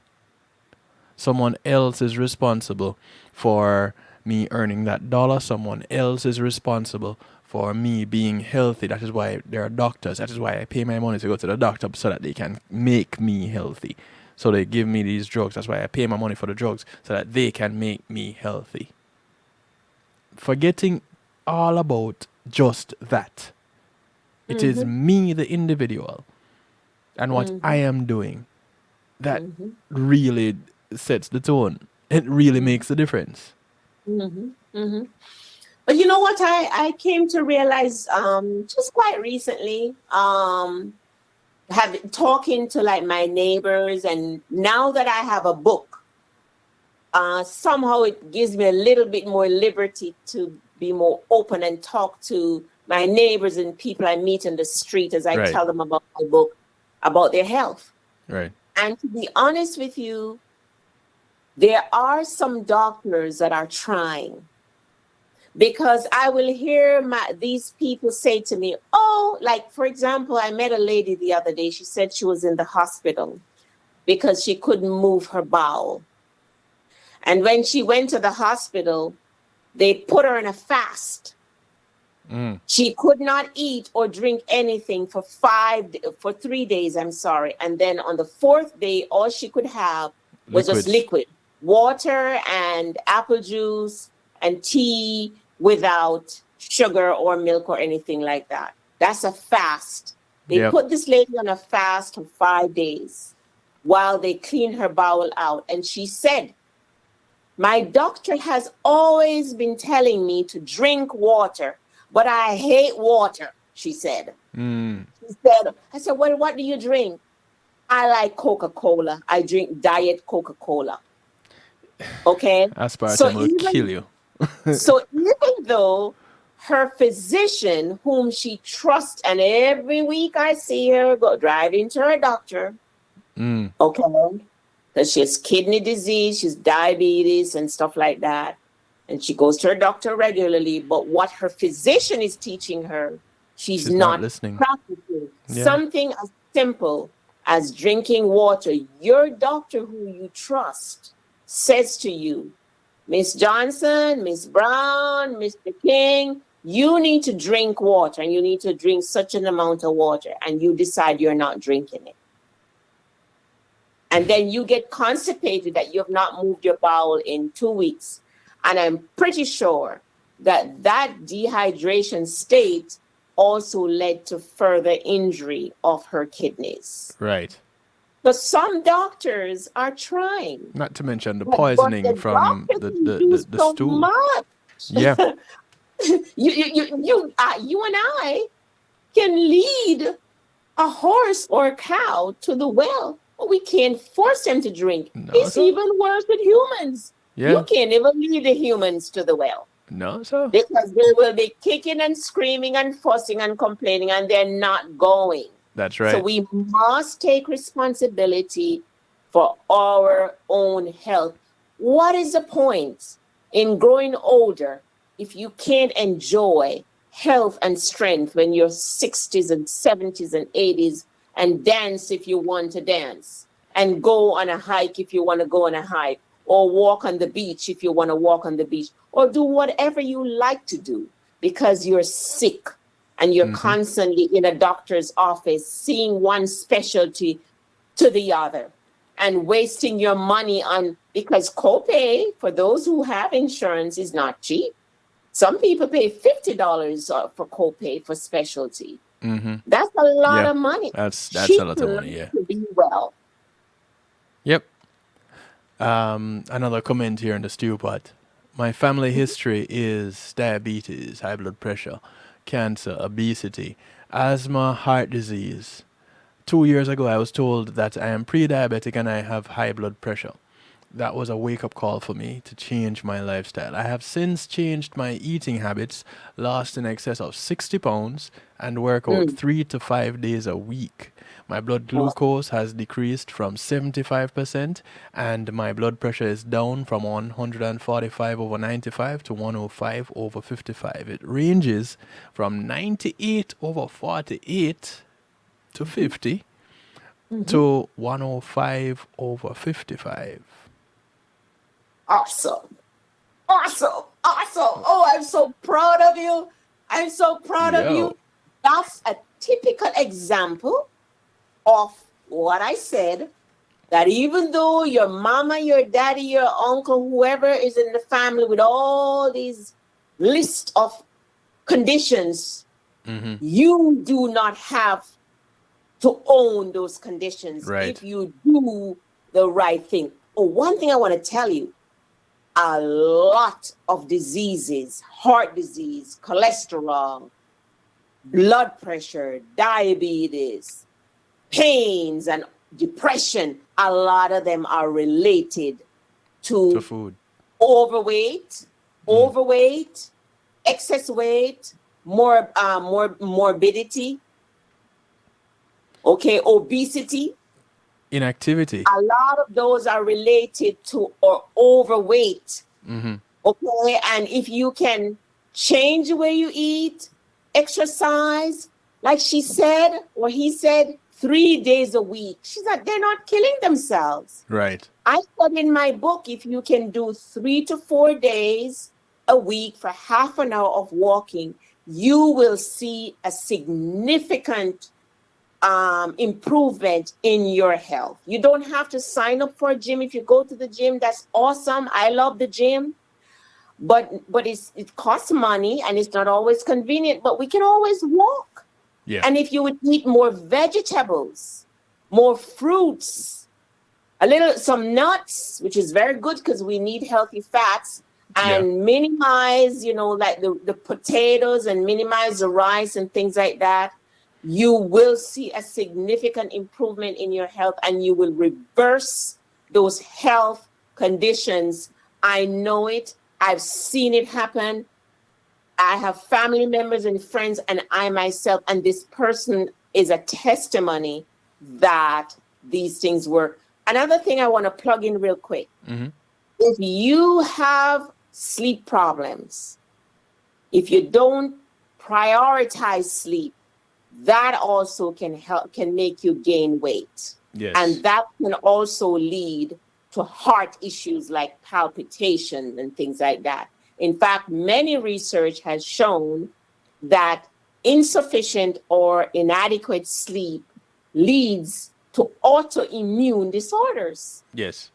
Someone else is responsible for me earning that dollar. Someone else is responsible for me being healthy. That is why there are doctors. That is why I pay my money to go to the doctor so that they can make me healthy. So they give me these drugs. That's why I pay my money for the drugs so that they can make me healthy. Forgetting all about just that. It is me, the individual, and what I am doing that really sets the tone. It really makes a difference. But you know what I came to realize just quite recently, talking to like my neighbors, and now that I have a book, somehow it gives me a little bit more liberty to be more open and talk to my neighbors and people I meet in the street as I Right. tell them about my book, about their health. Right. And to be honest with you, there are some doctors that are trying, because I will hear these people say to me, oh, like, for example, I met a lady the other day. She said she was in the hospital because she couldn't move her bowel. And when she went to the hospital, they put her in a fast. She could not eat or drink anything for 3 days, I'm sorry. And then on the 4th day, all she could have was just liquid, water and apple juice and tea without sugar or milk or anything like that. That's a fast. They Yep. put this lady on a fast for 5 days while they clean her bowel out. And she said, my doctor has always been telling me to drink water, but I hate water, she said. I said, well, what do you drink? I like Coca-Cola. I drink Diet Coca-Cola. Okay? Aspartame will kill you. So even though her physician, whom she trusts, and every week I see her go driving to her doctor, Mm. okay, because she has kidney disease, she's diabetes and stuff like that. And she goes to her doctor regularly, but what her physician is teaching her, she's She's not not listening. practicing. Yeah. Something as simple as drinking water. Your doctor, who you trust, says to you, Miss Johnson, Miss Brown, Mr. King, you need to drink water, and you need to drink such an amount of water, and you decide you're not drinking it. And then you get constipated that you have not moved your bowel in 2 weeks. And I'm pretty sure that that dehydration state also led to further injury of her kidneys. Right. But some doctors are trying. Not to mention the But poisoning the from doctors the, can do the so stool. much. Yeah. You and I can lead a horse or a cow to the well, but we can't force them to drink. No, It's sir. even worse with humans. You Yeah. can't even lead the humans to the well No, sir. because they will be kicking and screaming and fussing and complaining, and they're not going. That's So right. we must take responsibility for our own health. What is the point in growing older if you can't enjoy health and strength when you're 60s and 70s and 80s, and dance if you want to dance, and go on a hike if you want to go on a hike, or walk on the beach if you want to walk on the beach, or do whatever you like to do because you're sick and you're constantly in a doctor's office seeing one specialty to the other and wasting your money on, because copay for those who have insurance is not cheap. Some people pay $50 for copay for specialty. Mm-hmm. That's a lot Yeah. of money. That's She a lot of money, learned yeah. to be well. Yep. Another comment here in the stew pot. My family history is diabetes, high blood pressure, cancer, obesity, asthma, heart disease. 2 years ago, I was told that I am pre-diabetic and I have high blood pressure. That was a wake-up call for me to change my lifestyle. I have since changed my eating habits, lost in excess of 60 pounds, and work out 3 to 5 days a week. My blood glucose has decreased from 75%, and my blood pressure is down from 145/95 to 105/55. It ranges from 98/48 to 50 to 105/55. Awesome. Awesome. Awesome. Oh, I'm so proud of you. I'm so proud of Yo. you. That's a typical example of what I said, that even though your mama, your daddy, your uncle, whoever is in the family with all these list of conditions, you do not have to own those conditions Right. if you do the right thing. Oh, one thing I want to tell you, a lot of diseases, heart disease, cholesterol, blood pressure, diabetes, pains, and depression, a lot of them are related To to food. overweight, excess weight, more morbidity, okay, obesity. Inactivity. A lot of those are related to or overweight. Okay, and if you can change the way you eat, exercise, like she said or he said, 3 days a week. She's not, they're not killing themselves. Right. I said in my book, if you can do 3 to 4 days a week for half an hour of walking, you will see a significant improvement in your health. You don't have to sign up for a gym. If you go to the gym, that's awesome. I love the gym, but it costs money and it's not always convenient, but we can always walk. Yeah. And if you would eat more vegetables, more fruits, some nuts, which is very good because we need healthy fats, and minimize, like the potatoes, and minimize the rice and things like that, you will see a significant improvement in your health, and you will reverse those health conditions. I know it. I've seen it happen. I have family members and friends, and I myself, and this person is a testimony that these things work. Another thing I want to plug in real quick. Mm-hmm. If you have sleep problems, if you don't prioritize sleep, that also can make you gain weight. Yes. And that can also lead to heart issues like palpitation and things like that. In fact, many research has shown that insufficient or inadequate sleep leads to autoimmune disorders. Yes.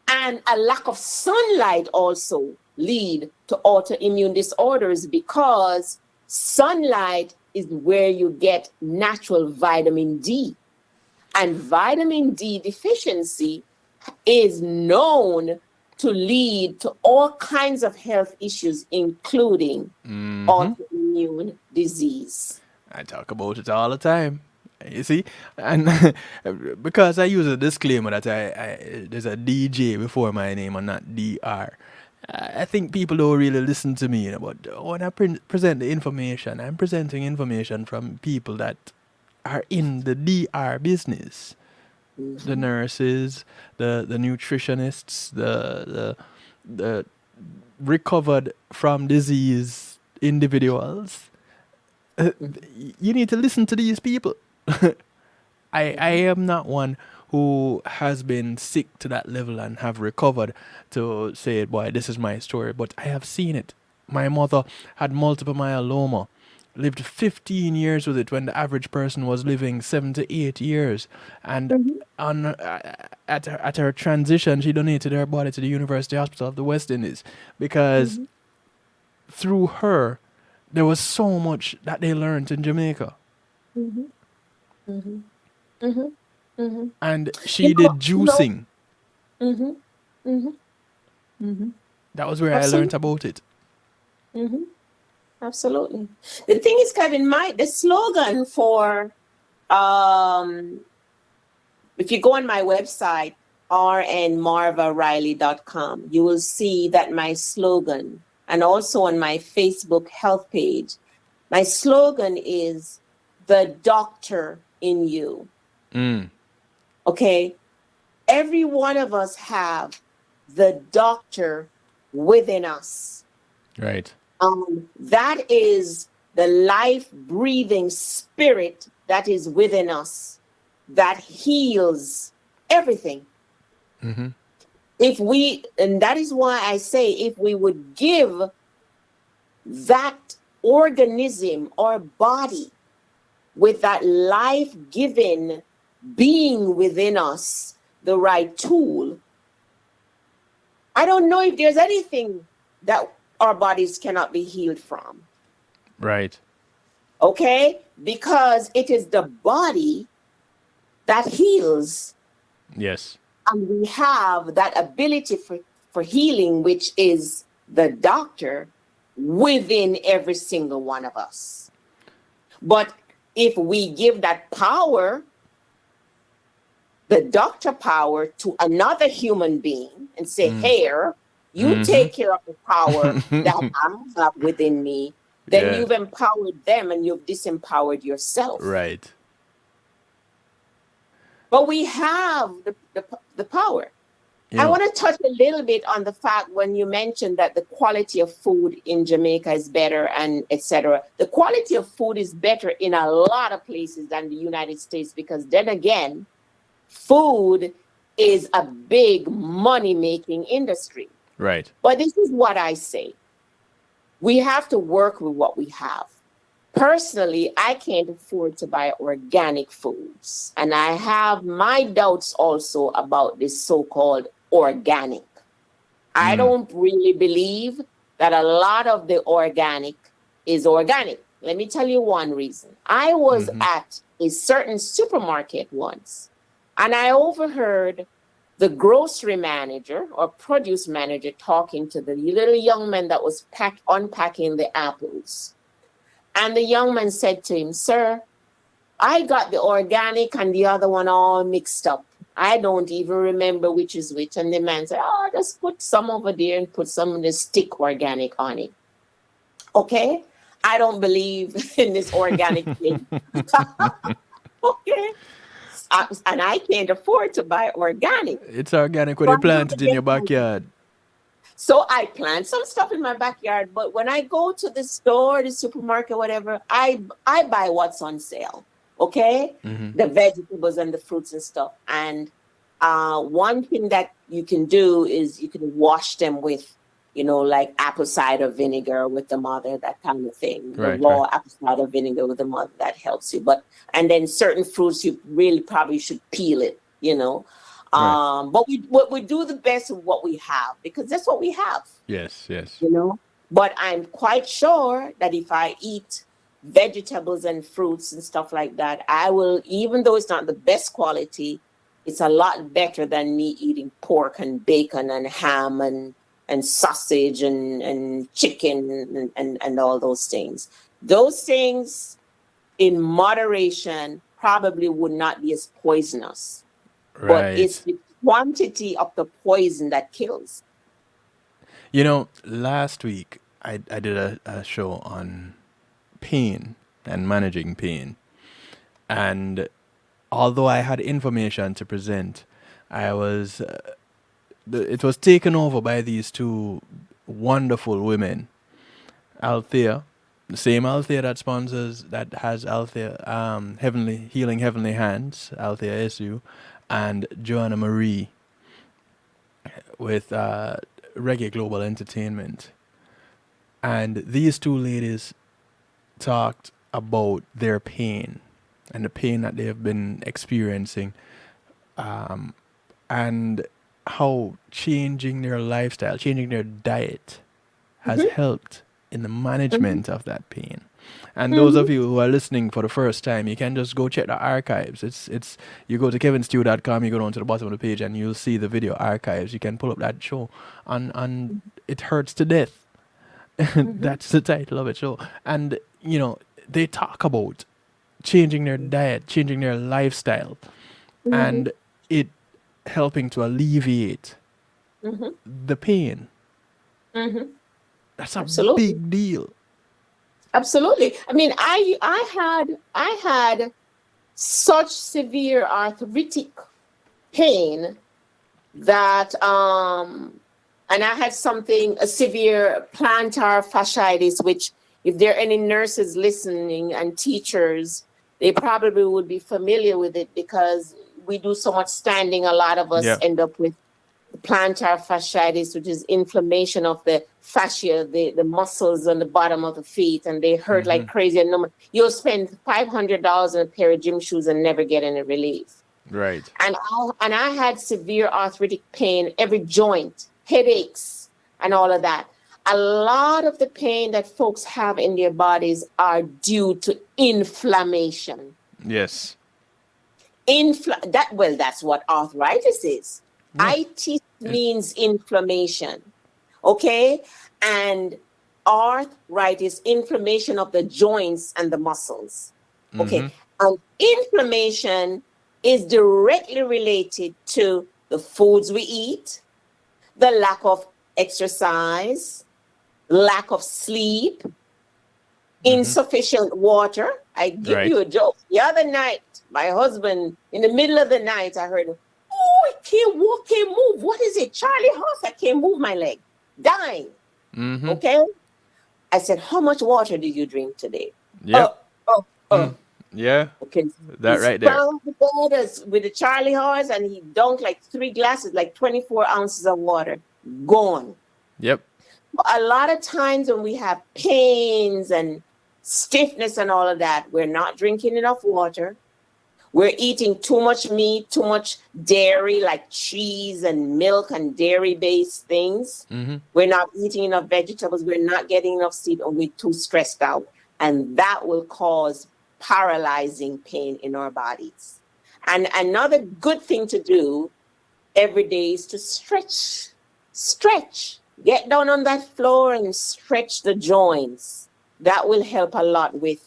And a lack of sunlight also lead to autoimmune disorders because sunlight is where you get natural vitamin D. And vitamin D deficiency is known to lead to all kinds of health issues, including autoimmune disease. I talk about it all the time. You see, and because I use a disclaimer that I there's a DJ before my name and not DR. I think people don't really listen to me, but when I present the information, I'm presenting information from people that are in the DR business. The nurses, the nutritionists, the recovered from disease individuals. You need to listen to these people. I am not one who has been sick to that level and have recovered to say, boy, this is my story. But I have seen it. My mother had multiple myeloma, lived 15 years with it when the average person was living 7 to 8 years. And at her transition, she donated her body to the University Hospital of the West Indies because through her, there was so much that they learned in Jamaica. And she did juicing. That was where I learned about it. Absolutely. The thing is, Kevin, the slogan for if you go on my website, rnmarvariley.com, you will see that my slogan, and also on my Facebook health page, my slogan is the doctor in you. Okay? Every one of us have the doctor within us. Right. That is the life-breathing spirit that is within us that heals everything. And that is why I say, if we would give that organism or body with that life-giving being within us the right tool, I don't know if there's anything that our bodies cannot be healed from. Right. Okay? Because it is the body that heals. Yes. And we have that ability for healing, which is the doctor within every single one of us. But if we give that power, the doctor power, to another human being and say, here, you take care of the power that I have within me, then you've empowered them and you've disempowered yourself. Right. But we have the power. I want to touch a little bit on the fact when you mentioned that the quality of food in Jamaica is better and etc. The quality of food is better in a lot of places than the United States, because then again, food is a big money-making industry. Right. But this is what I say. We have to work with what we have. Personally, I can't afford to buy organic foods. And I have my doubts also about this so-called organic. I don't really believe that a lot of the organic is organic. Let me tell you one reason. I was at a certain supermarket once, and I overheard the grocery manager or produce manager talking to the little young man that was unpacking the apples. And the young man said to him, "Sir, I got the organic and the other one all mixed up. I don't even remember which is which." And the man said, "Oh, just put some over there and put some of the stick organic on it." Okay, I don't believe in this organic thing. Okay, and I can't afford to buy organic. It's organic when So you I'm plant gonna it in get your backyard. So I plant some stuff in my backyard, but when I go to the store, the supermarket, whatever, I buy what's on sale. Okay, Hmm. the vegetables and the fruits and stuff. And one thing that you can do is you can wash them with, like apple cider vinegar with the mother, that kind of thing. The Right, right, raw apple cider vinegar with the mother, that helps you. But and then certain fruits you really probably should peel it. right. But we do the best of what we have because that's what we have, Yes, yes. you know. But I'm quite sure that if I eat vegetables and fruits and stuff like that, I will, even though it's not the best quality, it's a lot better than me eating pork and bacon and ham and sausage and chicken and all those things. Those things in moderation probably would not be as poisonous, but it's Right. the quantity of the poison that kills. Last week I did a show on pain and managing pain. And although I had information to present, I was it was taken over by these two wonderful women, Althea, the same Althea that has Althea Heavenly Healing Heavenly Hands, Althea SU, and Joanna Marie with Reggae Global Entertainment. And these two ladies talked about their pain and the pain that they have been experiencing, and how changing their lifestyle, changing their diet has Mhm, helped in the mhm, management of that pain. And those mhm, of you who are listening for the first time, you can just go check the archives. It's you go to kevinstew.com, you go down to the bottom of the page and you'll see the video archives. You can pull up that show on It Hurts to Death. mhm, That's the title of it. So, and they talk about changing their diet, changing their lifestyle, mhm, and it helping to alleviate mhm, the pain. mhm. That's a Absolutely. big deal. Absolutely. I mean, I had such severe arthritic pain that and I had a severe plantar fasciitis, which if there are any nurses listening and teachers, they probably would be familiar with it because we do so much standing. A lot of us Yeah. end up with plantar fasciitis, which is inflammation of the fascia, the muscles on the bottom of the feet, and they hurt Hmm. like crazy. And you'll spend $500 on a pair of gym shoes and never get any relief. Right. And I had severe arthritic pain, every joint, headaches, and all of that. A lot of the pain that folks have in their bodies are due to inflammation. Yes. That's what arthritis is. Yeah. Itis It, means inflammation. Okay? And arthritis, inflammation of the joints and the muscles. hmm. Okay. And inflammation is directly related to the foods we eat, the lack of exercise, lack of sleep, Hmm. insufficient water. I give Right. you a joke. The other night, my husband, in the middle of the night, I heard, "Oh, I can't walk, can't move. What is it? Charlie horse, I can't move my leg. Dying." Hmm. Okay. I said, "How much water did you drink today?" Yep. Oh, oh, Mm. oh. Yeah. Okay. He That right there. sprung the borders with the Charlie horse and he dunked like 3 glasses, like 24 ounces of water. Gone. Yep. A lot of times when we have pains and stiffness and all of that, we're not drinking enough water. We're eating too much meat, too much dairy, like cheese and milk and dairy based things. Hmm. We're not eating enough vegetables. We're not getting enough sleep, and we're too stressed out. And that will cause paralyzing pain in our bodies. And another good thing to do every day is to stretch. Stretch. Get down on that floor and stretch the joints. That will help a lot with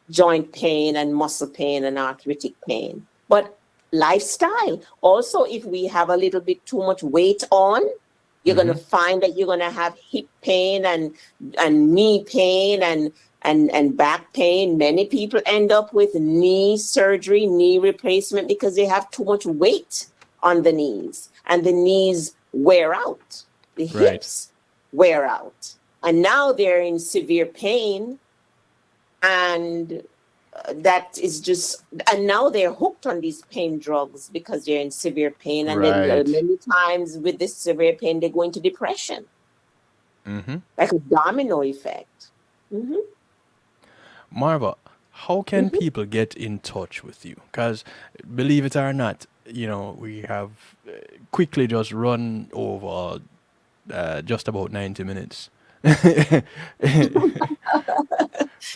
joint pain and muscle pain and arthritic pain. But lifestyle. Also, if we have a little bit too much weight on, You're going to find that you're going to have hip pain and knee pain and back pain. Many people end up with knee surgery, knee replacement because they have too much weight on the knees, and the knees wear out. The Right. hips wear out. And now they're in severe pain, and that is just, and now they're hooked on these pain drugs because they're in severe pain, and then Right. many times with this severe pain they go into depression, Mm-hmm. like a domino effect. Hmm. Marva, how can people get in touch with you? Because believe it or not, we have quickly just run over just about 90 minutes.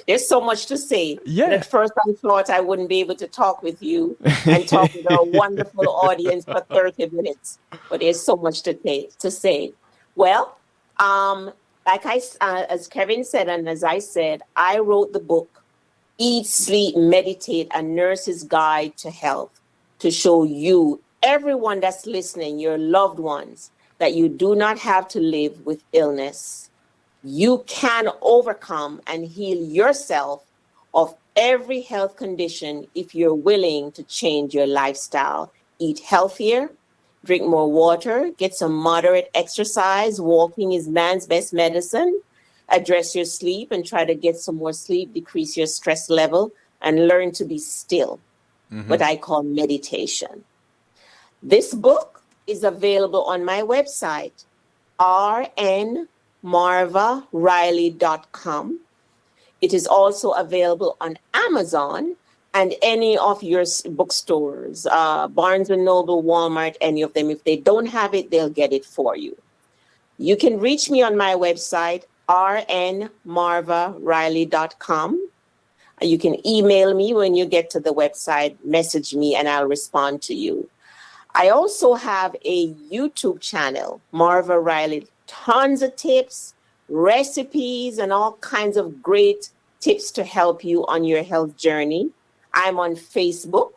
There's so much to say. Yeah. And at first I thought I wouldn't be able to talk with you and talk with our wonderful audience for 30 minutes, but there's so much to say. Well, as Kevin said, and as I said, I wrote the book, Eat, Sleep, Meditate, A Nurse's Guide to Health, to show you, everyone that's listening, your loved ones, that you do not have to live with illness. You can overcome and heal yourself of every health condition if you're willing to change your lifestyle. Eat healthier, drink more water, get some moderate exercise. Walking is man's best medicine. Address your sleep and try to get some more sleep, decrease your stress level, and learn to be still, what I call meditation. This book is available on my website, rnmarvariley.com. It is also available on Amazon and any of your bookstores, Barnes & Noble, Walmart, any of them. If they don't have it, they'll get it for you. You can reach me on my website, rnmarvariley.com. You can email me when you get to the website, message me, and I'll respond to you. I also have a YouTube channel, Marva Riley. Tons of tips, recipes, and all kinds of great tips to help you on your health journey. I'm on Facebook,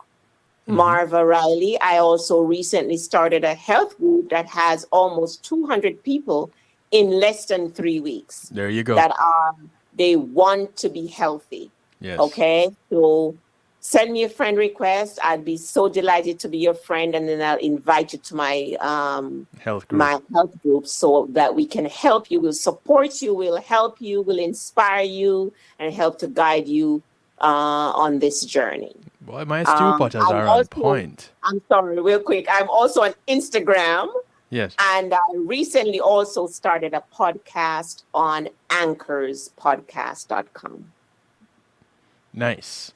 Marva Riley. I also recently started a health group that has almost 200 people in less than 3 weeks There you go. that they want to be healthy. Yes. Okay, so send me a friend request. I'd be so delighted to be your friend, and then I'll invite you to my Health group. my health group so that we can help you. We'll support you. We'll help you. We'll inspire you and help to guide you on this journey. Boy, my stew potters I'm are on also- point. I'm sorry, real quick. I'm also on Instagram. Yes. And I recently also started a podcast on anchorspodcast.com. Nice.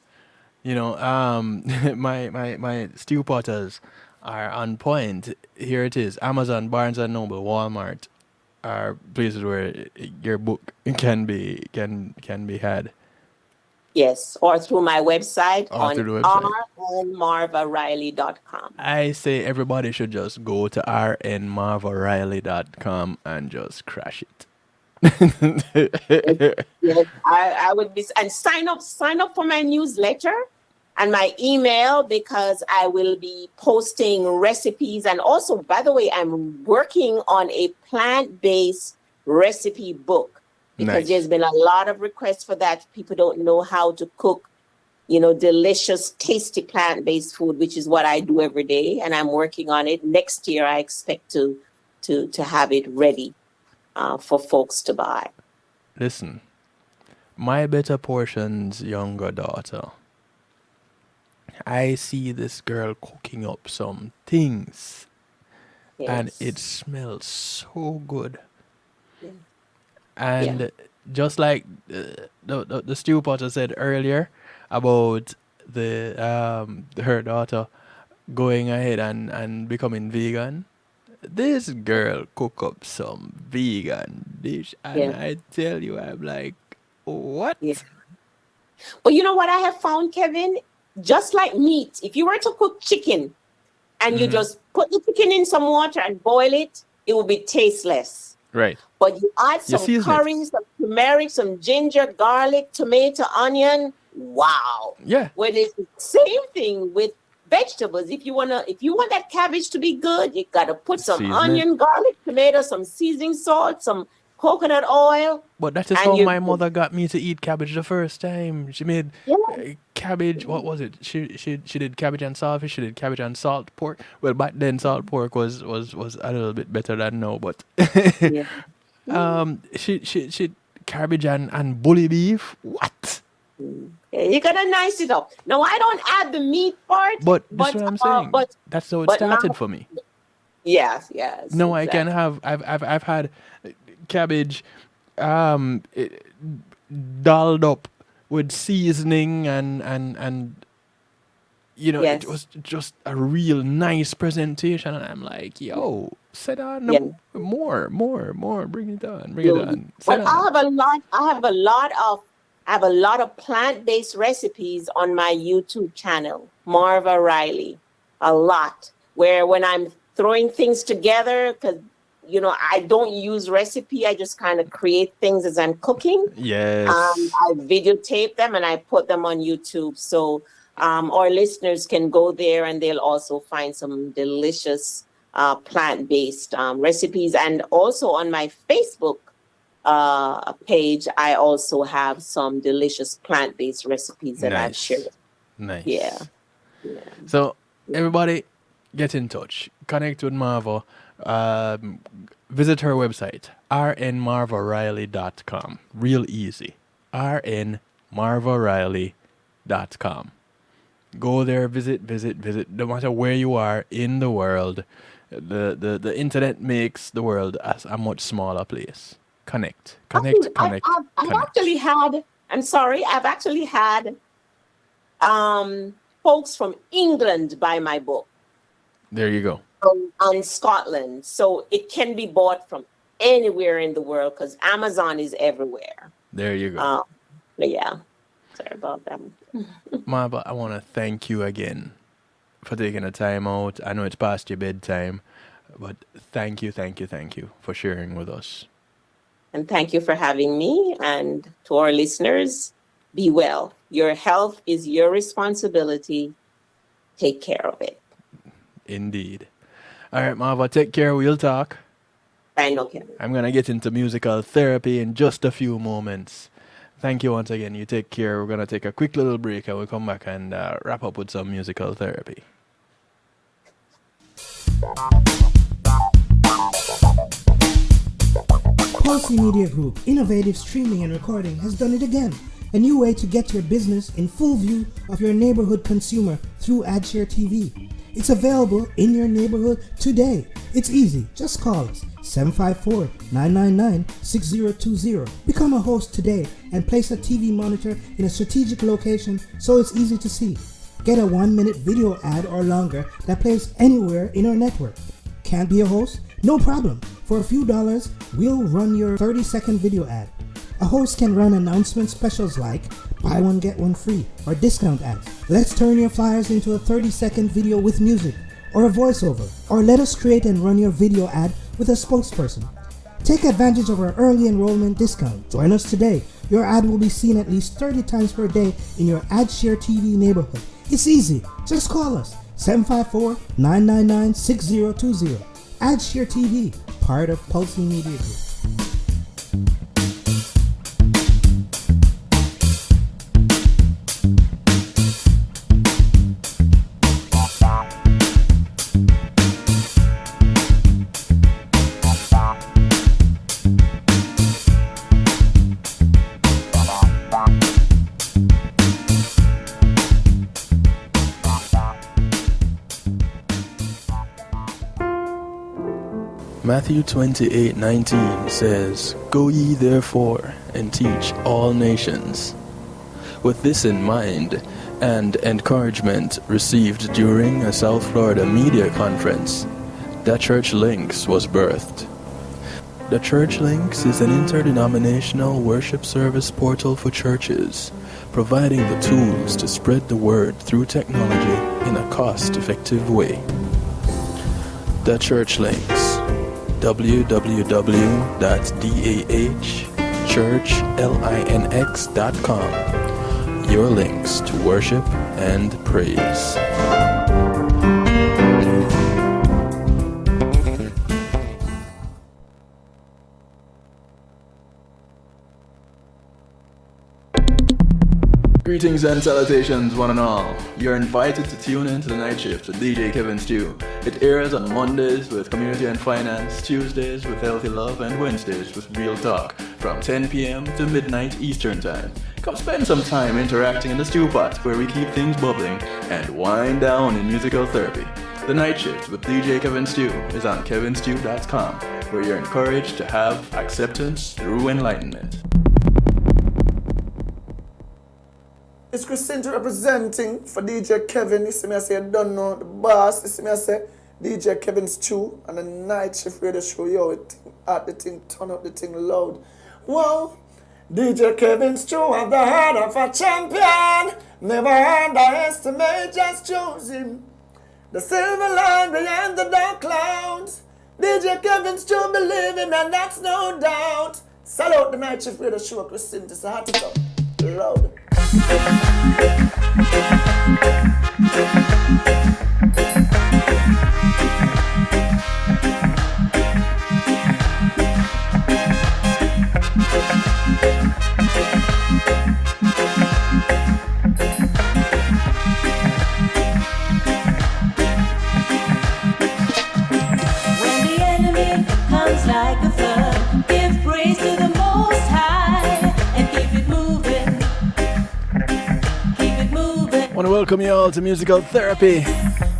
My stew potters are on point. Here it is. Amazon, Barnes and Noble, Walmart are places where your book can be had. Yes, or through my website Or on through the website. rnmarvariley.com. I say everybody should just go to rnmarvariley.com and just crash it. Yes, I would be, and sign up for my newsletter and my email, because I will be posting recipes. And also, by the way, I'm working on a plant-based recipe book, because Nice. there's been a lot of requests for that. People don't know how to cook, delicious, tasty plant-based food, which is what I do every day. And I'm working on it. Next year, I expect to have it ready for folks to buy. Listen, my better portion's younger daughter. I see this girl cooking up some things, and Yes. it smells so good. Yeah. And just like the stew potter said earlier about her daughter going ahead and becoming vegan, this girl cook up some vegan dish, and Yeah. I tell you, I'm like, what? Yeah. But you know what I have found, Kevin? Just like meat, if you were to cook chicken and you just put the chicken in some water and boil it, it will be tasteless. Right. But you add You some season it. curry, some turmeric, some ginger, garlic, tomato, onion. Wow. Yeah. Well, it's the same thing with vegetables. If you want that cabbage to be good, you got to put some Season it. onion, garlic, tomato, some seasoning salt, some coconut oil. But that is And how you- my mother got me to eat cabbage the first time. She made Yeah. cabbage. What was it? She did cabbage and saltfish. She did cabbage and salt pork. Well, back then salt pork was a little bit better than now. But Yeah. she cabbage and bully beef. What? Yeah, you gotta nice it up. No, I don't add the meat part. But that's what I'm saying. But That's how it but started now- for me. yes. No, I exactly. can have. I've had cabbage, dolled up with seasoning and it Yes. was just a real nice presentation, and I'm like, yo, sit on, Yeah. more, bring it on, Yeah. sit But on. I have a lot of plant-based recipes on my YouTube channel, Marva Riley. A lot. Where when I'm throwing things together, because I don't use recipe, I just kind of create things as I'm cooking. Yes. I videotape them and I put them on YouTube. So our listeners can go there and they'll also find some delicious plant-based recipes. And also on my Facebook page, I also have some delicious plant-based recipes that I've Nice. shared. Nice. Yeah. So everybody, get in touch. Connect with Marva. Visit her website, rnmarvariley.com. Real easy. rnmarvariley.com. Go there, visit. No matter where you are in the world, the internet makes the world a much smaller place. Connect. I've actually had, I've actually had folks from England buy my book. There you go. On Scotland. So it can be bought from anywhere in the world because Amazon is everywhere. There you go. But yeah, sorry about that. Marva, I want to thank you again for taking the time out. I know it's past your bedtime, but thank you for sharing with us. And thank you for having me. And to our listeners, be well. Your health is your responsibility. Take care of it. Indeed. All right, Marva, take care. We'll talk. I know, Kevin. I'm going to get into musical therapy in just a few moments. Thank you once again. You take care. We're going to take a quick little break and we'll come back and wrap up with some musical therapy. Pulsey Media Group, innovative streaming and recording, has done it again. A new way to get your business in full view of your neighborhood consumer through AdShare TV. It's available in your neighborhood today. It's easy. Just call us 754-999-6020. Become a host today and place a TV monitor in a strategic location so it's easy to see. Get a 1-minute video ad or longer that plays anywhere in our network. Can't be a host? No problem. For a few dollars, we'll run your 30-second video ad. A host can run announcement specials like buy one get one free or discount ads. Let's turn your flyers into a 30-second video with music or a voiceover, or let us create and run your video ad with a spokesperson. Take advantage of our early enrollment discount. Join us today. Your ad will be seen at least 30 times per day in your AdShare TV neighborhood. It's easy. Just call us 754-999-6020. AdShare TV, part of Pulsey Media Group. Matthew 28:19 says, "Go ye therefore and teach all nations." With this in mind, and encouragement received during a South Florida media conference, The Church Links was birthed. The Church Links is an interdenominational worship service portal for churches, providing the tools to spread the word through technology in a cost-effective way. The Church Links, www.dahchurchlinx.com. your links to worship and praise. Greetings and salutations, one and all. You're invited to tune in to the Night Shift with DJ Kevin Stew. It airs on Mondays with Community and Finance, Tuesdays with Healthy Love, and Wednesdays with Real Talk from 10 p.m. to midnight Eastern Time. Come spend some time interacting in the stew pot where we keep things bubbling and wind down in musical therapy. The Night Shift with DJ Kevin Stew is on kevinstew.com, where you're encouraged to have acceptance through enlightenment. It's Christina representing for DJ Kevin. You see me, I say, I don't know the boss. You see me, I say, DJ Kevin Stew and the Night Shift Radio Show. Yo, it at the thing, turn up the thing loud. Wow, DJ Kevin Stew have the heart of a champion. Never underestimate, just choose him. The silver line behind the dark clouds. DJ Kevin Stew believe him, and that's no doubt. Salute the Night Shift Radio Show, Christina. It's a hot top. Loud. When the enemy comes like a flood, give praise to the Most High and keep it moving. Keep it moving. I want to welcome you all to Musical Therapy.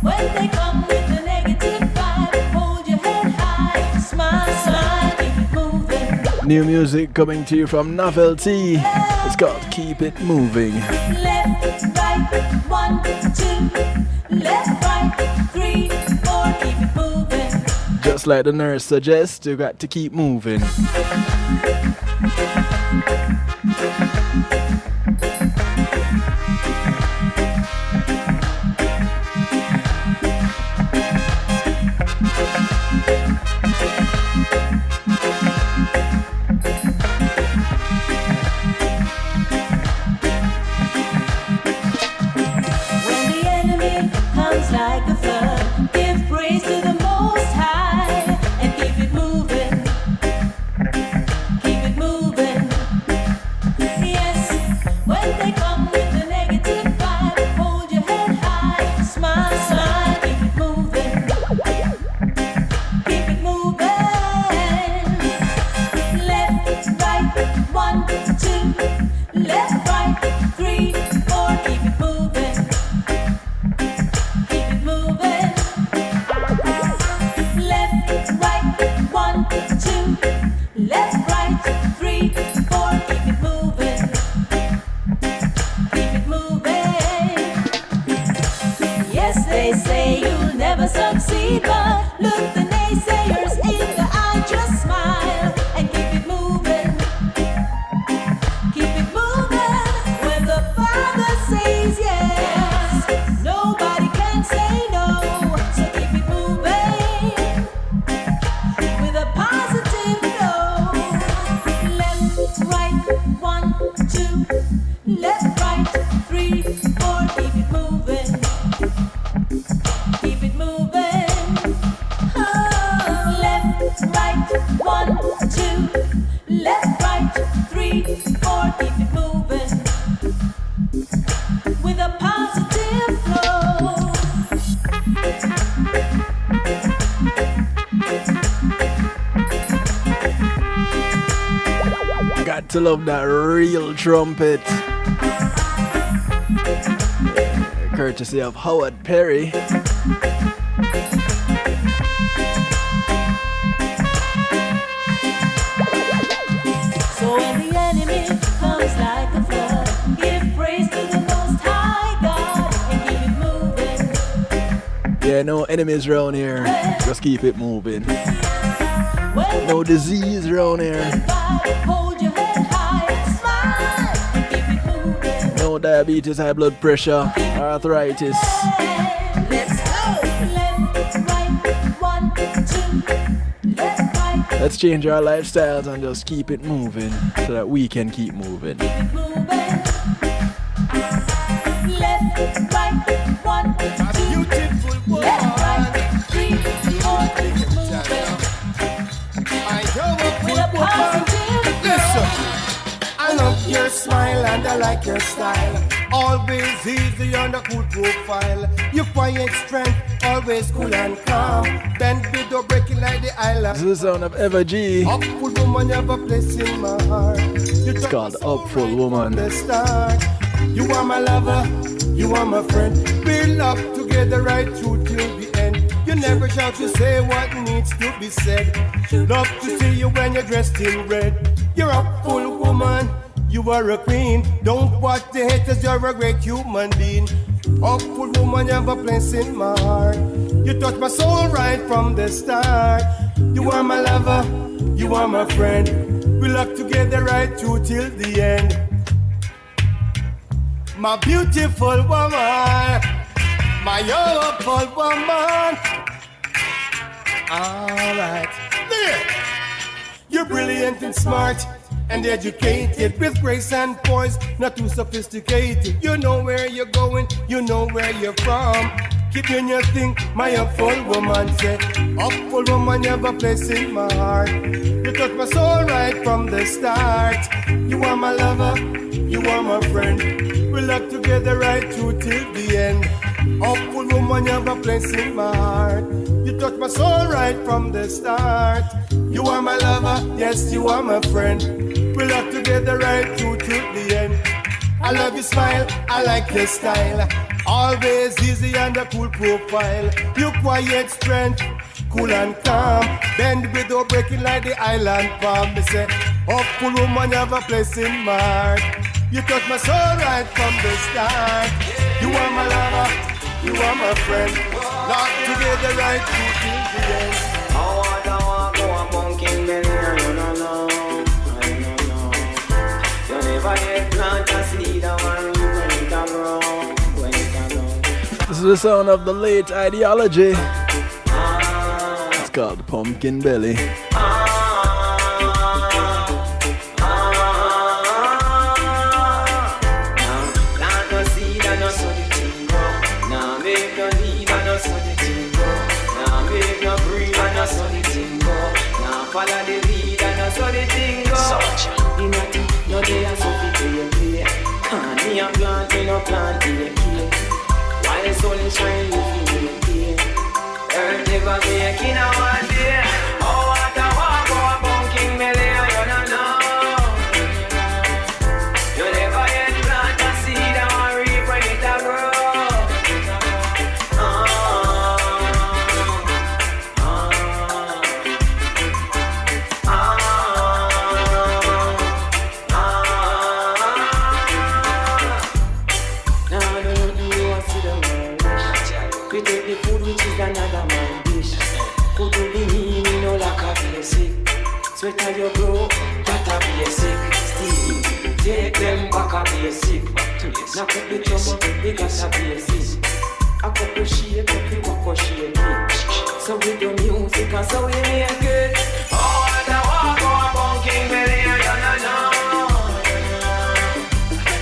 When they come with the negative vibe, hold your head high, smile, smile, keep it moving. New music coming to you from Novelty. It's called Keep It Moving. Left, right, 1, 2. Left, right, 3, 4, keep it moving. Just like the nurse suggests, you got to keep moving. When the enemy comes like a flood, give praise to the Most High and keep it moving. Keep it moving. Yes, when they come with the negative vibe, hold your head high, smile, smile, keep it moving. Keep it moving. Left, right, 1, 2. Left, right, 3, 4, keep it moving. Keep it moving. Left, right, 1, 2. Left, right, 3, 4, keep it moving. Keep it moving. Yes, they say you'll never succeed, but look the naysayers in the eye, just smile and keep it moving. Keep it moving. When the Father says yes, nobody can say no. So keep it moving with a positive flow. Left, right, 1, 2. Left, right, 3, 4. Keep it moving. Keep it moving. Oh. Left, right, 1, 2. Left, right, 3, 4. Keep it moving with a positive flow. Got to love that real trumpet. Courtesy of Howard Perry. So when the enemy comes like a flood, give praise to the Most High God and keep it moving. Yeah, no enemies around here. Just keep it moving. When No disease around here. hold your head high, smile and keep it moving. No diabetes, high blood pressure, arthritis. Let's go. Left, right, 1, 2. Left, right, Let's change our lifestyles and just keep it moving so that we can keep moving. keep it moving. like your style. Always easy on a cool profile. Your quiet strength, always cool and calm. Bend without breaking like the island. This is the sound of Eva G. Upful woman, you have a place in my heart. It's called Upful Woman. The start. You are my lover, you are my friend. We'll love together right through till the end. You never shout to say what needs to be said. Love to see you when you're dressed in red. You're a full woman, you are a queen. Don't watch the haters, you're a great human being. A full woman, you have a place in my heart. You touch my soul right from the start. You are my lover, you are my friend. We love together right through till the end. My beautiful woman, my hopeful woman. Alright, there. You're brilliant and smart and educated, with grace and poise, not too sophisticated. You know where you're going, you know where you're from. Keep doing your thing, my hopeful woman said. Hopeful woman, you have a place in my heart. You touch my soul right from the start. You are my lover, you are my friend. We love together right through till the end. Hopeful woman, you have a place in my heart. You touch my soul right from the start. You are my lover, yes, you are my friend. We love together right through till the end. I love your smile, I like your style. Always easy and a cool profile. You quiet strength, cool and calm. Bend without breaking like the island palm. Me say, hopeful woman, you have a place in my heart. You touch my soul right from the start. You are my lover, you are my friend. Locked together right through till the end. I want go a pumpkin belly, I don't know. You never yet plant a seed, I want you when it a grow. This is the sound of the late Ideology. It's called Pumpkin Belly. Follow the lead and that's how the thing go. In a thing, no day and so fit to your play. Can't me a plant, me no plant in your key. While the sun is shining, you feel your key. Earth never making a one day. Oh, what a walk, oh, a pumpkin belly, you don't know. You never yet plant a seed and one reap when it a grow. Sweater you grow, that a basic. Steam, take them back a basic. Now put the trouble, they got a basic. A couple shake, a couple shake. So we do music and so we make it. Oh, what a walk, oh, a pumpkin belly, you don't know.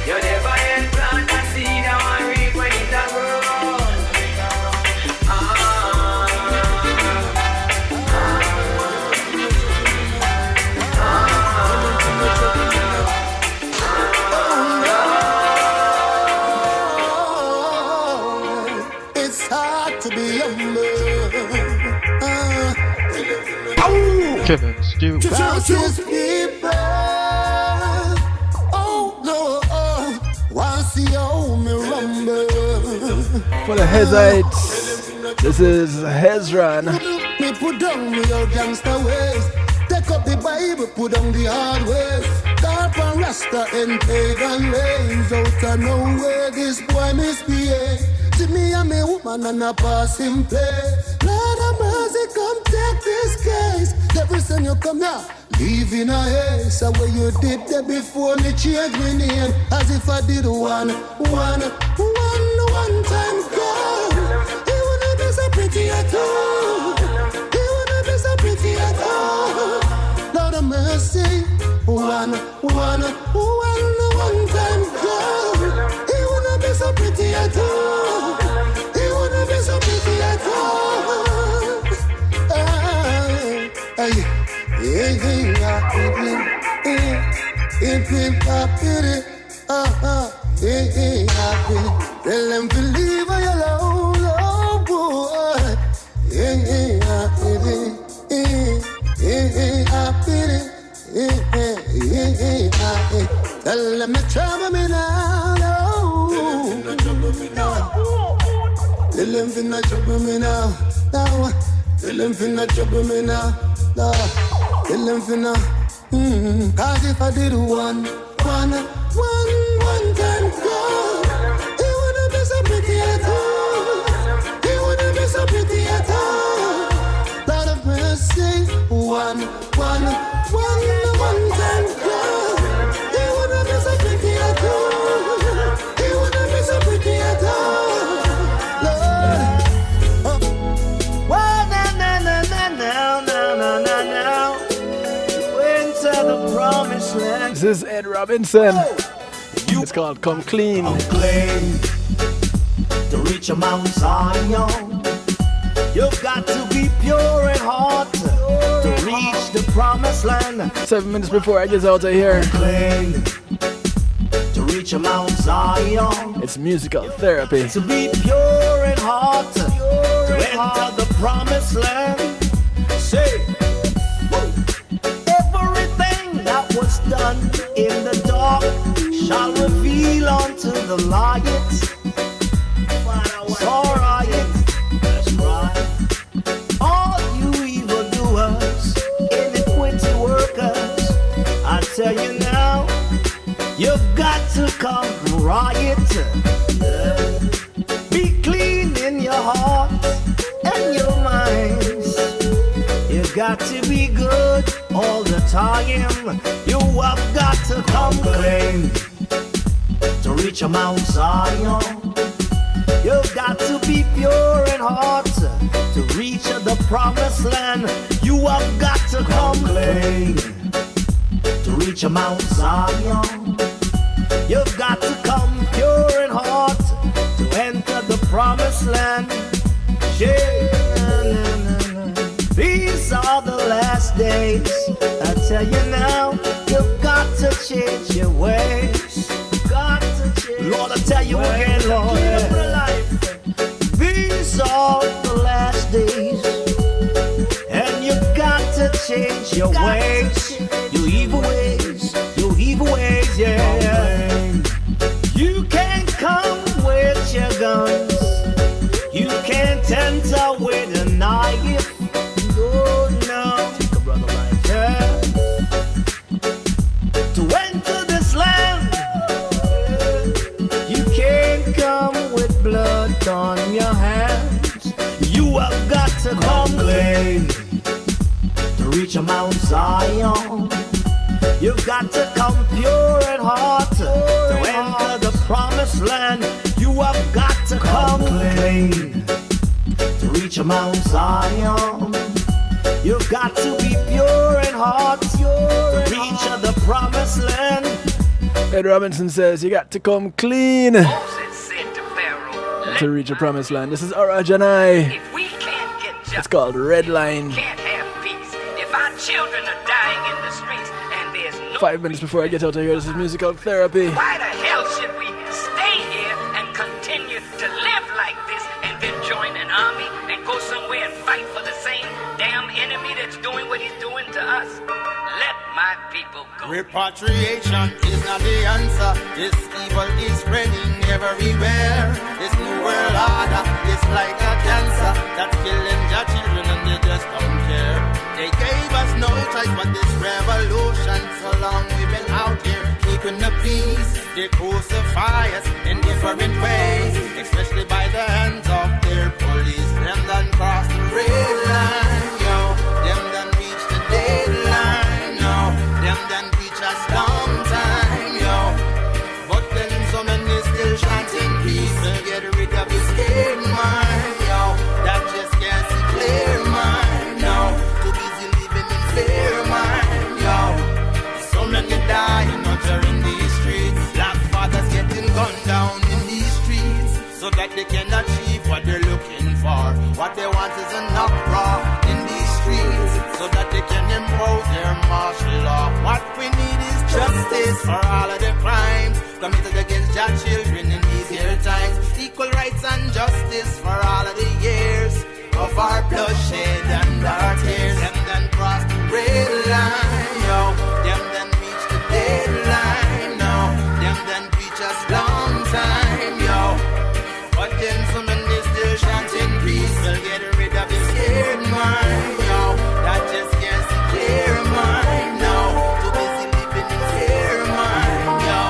You never yet plant a seed and one reap when it a grow. Kevin Stew. Francis people. Oh no, want see how me rumble. For the Hezites, this is Hezron. Me put down me old gangster ways. Take up the Bible, put down the hard ways. Dark and Rasta and pagan ways. Out of nowhere, this boy misbehave. See me and me woman and a passing place. Lord of mercy, come take this case. Every time you come now, leave in a haze. So where you did that before me change my name. As if I did one time go. He wouldn't be so pretty at all. He wouldn't be so pretty at all. Lord of mercy, one time go. He wouldn't be so pretty at all. He wouldn't be so pretty at all. happy. Tell them to leave her alone, oh boy. Happy. Tell them to trouble me now, no. Tell them to trouble me now, no. Tell them to trouble me now, no. Tell them to cause if I did one time go, it wouldn't be so pretty at all. It wouldn't be so pretty at all. Lord of mercy, one time go, it wouldn't be so pretty at all. It wouldn't be so pretty at all. Lord, now. The promised land. This is Ed Robinson. It's called Come Clean. Claim to reach a Mount Zion, you've got to be pure in heart to reach the promised land. 7 minutes before I get out of here. Claim to reach a Mount Zion, It's musical therapy. to be pure in heart to enter the promised land. Say, everything that was done in the dark shall reveal unto the light. It's alright, that's right. All you evildoers, iniquity workers, I tell you now, you've got to come right. Be clean in your heart and your minds. You got to be good all the time. You have got to come clean to reach a Mount Zion. You've got to be pure in heart to reach the promised land. You have got to come clean to reach a Mount Zion. You've got to come pure in heart to enter the promised land. Yeah. These are the last days. I tell you now, you've got to change your ways. Got to change. Lord, I tell you again, Lord. These are the last days, and you've got to change your ways. Your evil ways, yeah. You can't come with your guns. You can't enter with a knife. To enter this land, you can't come with blood on your hands. You have got to come clean to reach a Mount Zion. You've got to come pure in heart to enter the promised land. You have got to come clean to reach a Mount Zion. You've got to be pure in heart to reach the promised land. Ed Robinson says you got to come clean to reach a promised land. This is Ora Janai. If we can't get justice, It's called Red Line. can't have peace. If our children are dying in the streets and there's no 5 minutes before I get out of here, this is musical therapy. why the hell should we stay here and continue to live like this and then join an army and go somewhere and fight for the same damn enemy that's doing what he's doing to us? Let my people go. Repatriation is not the answer. This evil is spreading everywhere. This new world order is like a cancer that's killing their children and they just don't care. They gave us no choice but this revolution. So long we've been out here keeping the peace. They crucify us in different ways, especially by the hands of their police. Them done cross the red line, yo. Them done reach the deadline, yo. Them done reach us long time, yo. But then so many still chanting peace and get rid of this scared mind, yo. That just can't see clear mind, no. Too busy living in clear mind, yo. So many dying out there in these streets. Black fathers getting gunned down in these streets so that they can achieve what they're looking for. What they want is an uproar in these streets. streets so that they can impose their martial law. What we need is justice for all of the crimes committed against our children in these here times. Equal rights and justice for all of the years of our bloodshed and our tears. Them then cross the red line, yo. Them then reach the deadline, no. Them then preach us long time, yo. But then some men they still chanting peace. We'll get rid of this scared mind, yo. That just can't see clear mind, no. Too busy living in fear mind, yo.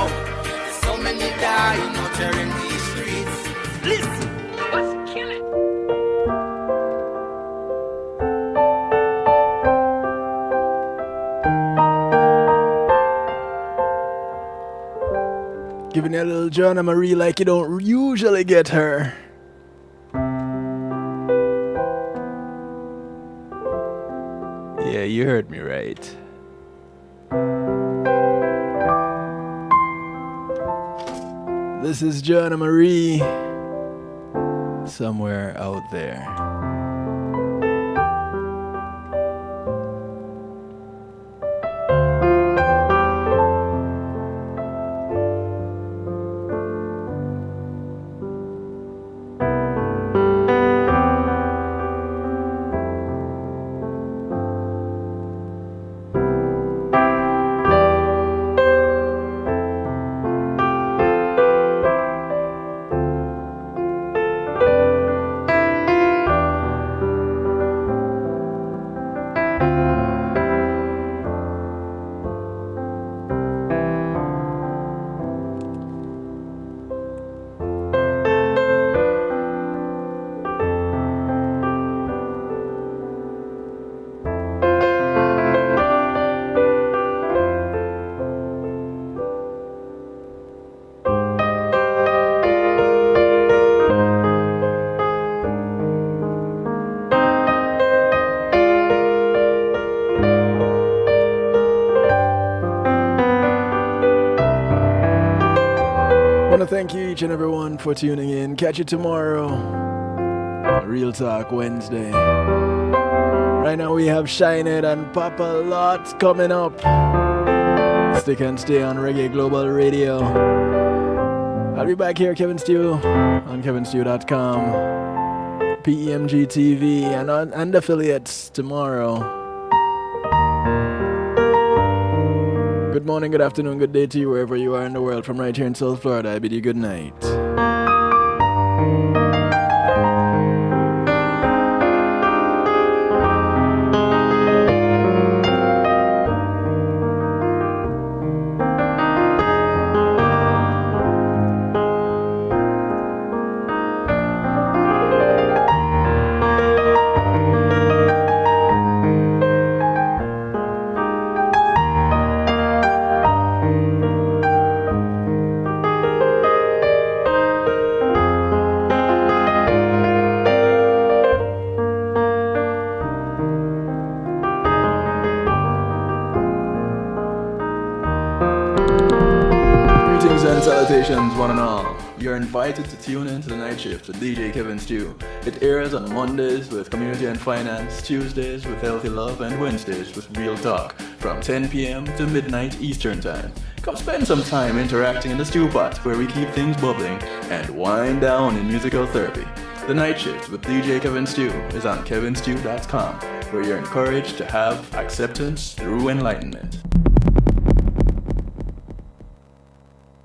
There's so many dying out there in these streets. Listen, what's killing? Giving you a little Joanna Marie like you don't usually get her. Yeah, you heard me right. This is Joanna Marie. Somewhere out there. Thank you each and everyone for tuning in. Catch you tomorrow. Real Talk Wednesday. Right now we have Shine It and Papa Lot coming up. Stick and stay on Reggae Global Radio. I'll be back here, Kevin Stew, on kevinstew.com, PEMG TV, and affiliates tomorrow. Good morning, good afternoon, good day to you wherever you are in the world. From right here in South Florida, I bid you good night. Salutations, one and all. You're invited to tune in to the Night Shift with DJ Kevin Stew. It airs on Mondays with Community and Finance, Tuesdays with Healthy Love, and Wednesdays with Real Talk from 10 p.m. to midnight Eastern Time. Come spend some time interacting in the stew pot where we keep things bubbling and wind down in musical therapy. The Night Shift with DJ Kevin Stew is on kevinstew.com, where you're encouraged to have acceptance through enlightenment.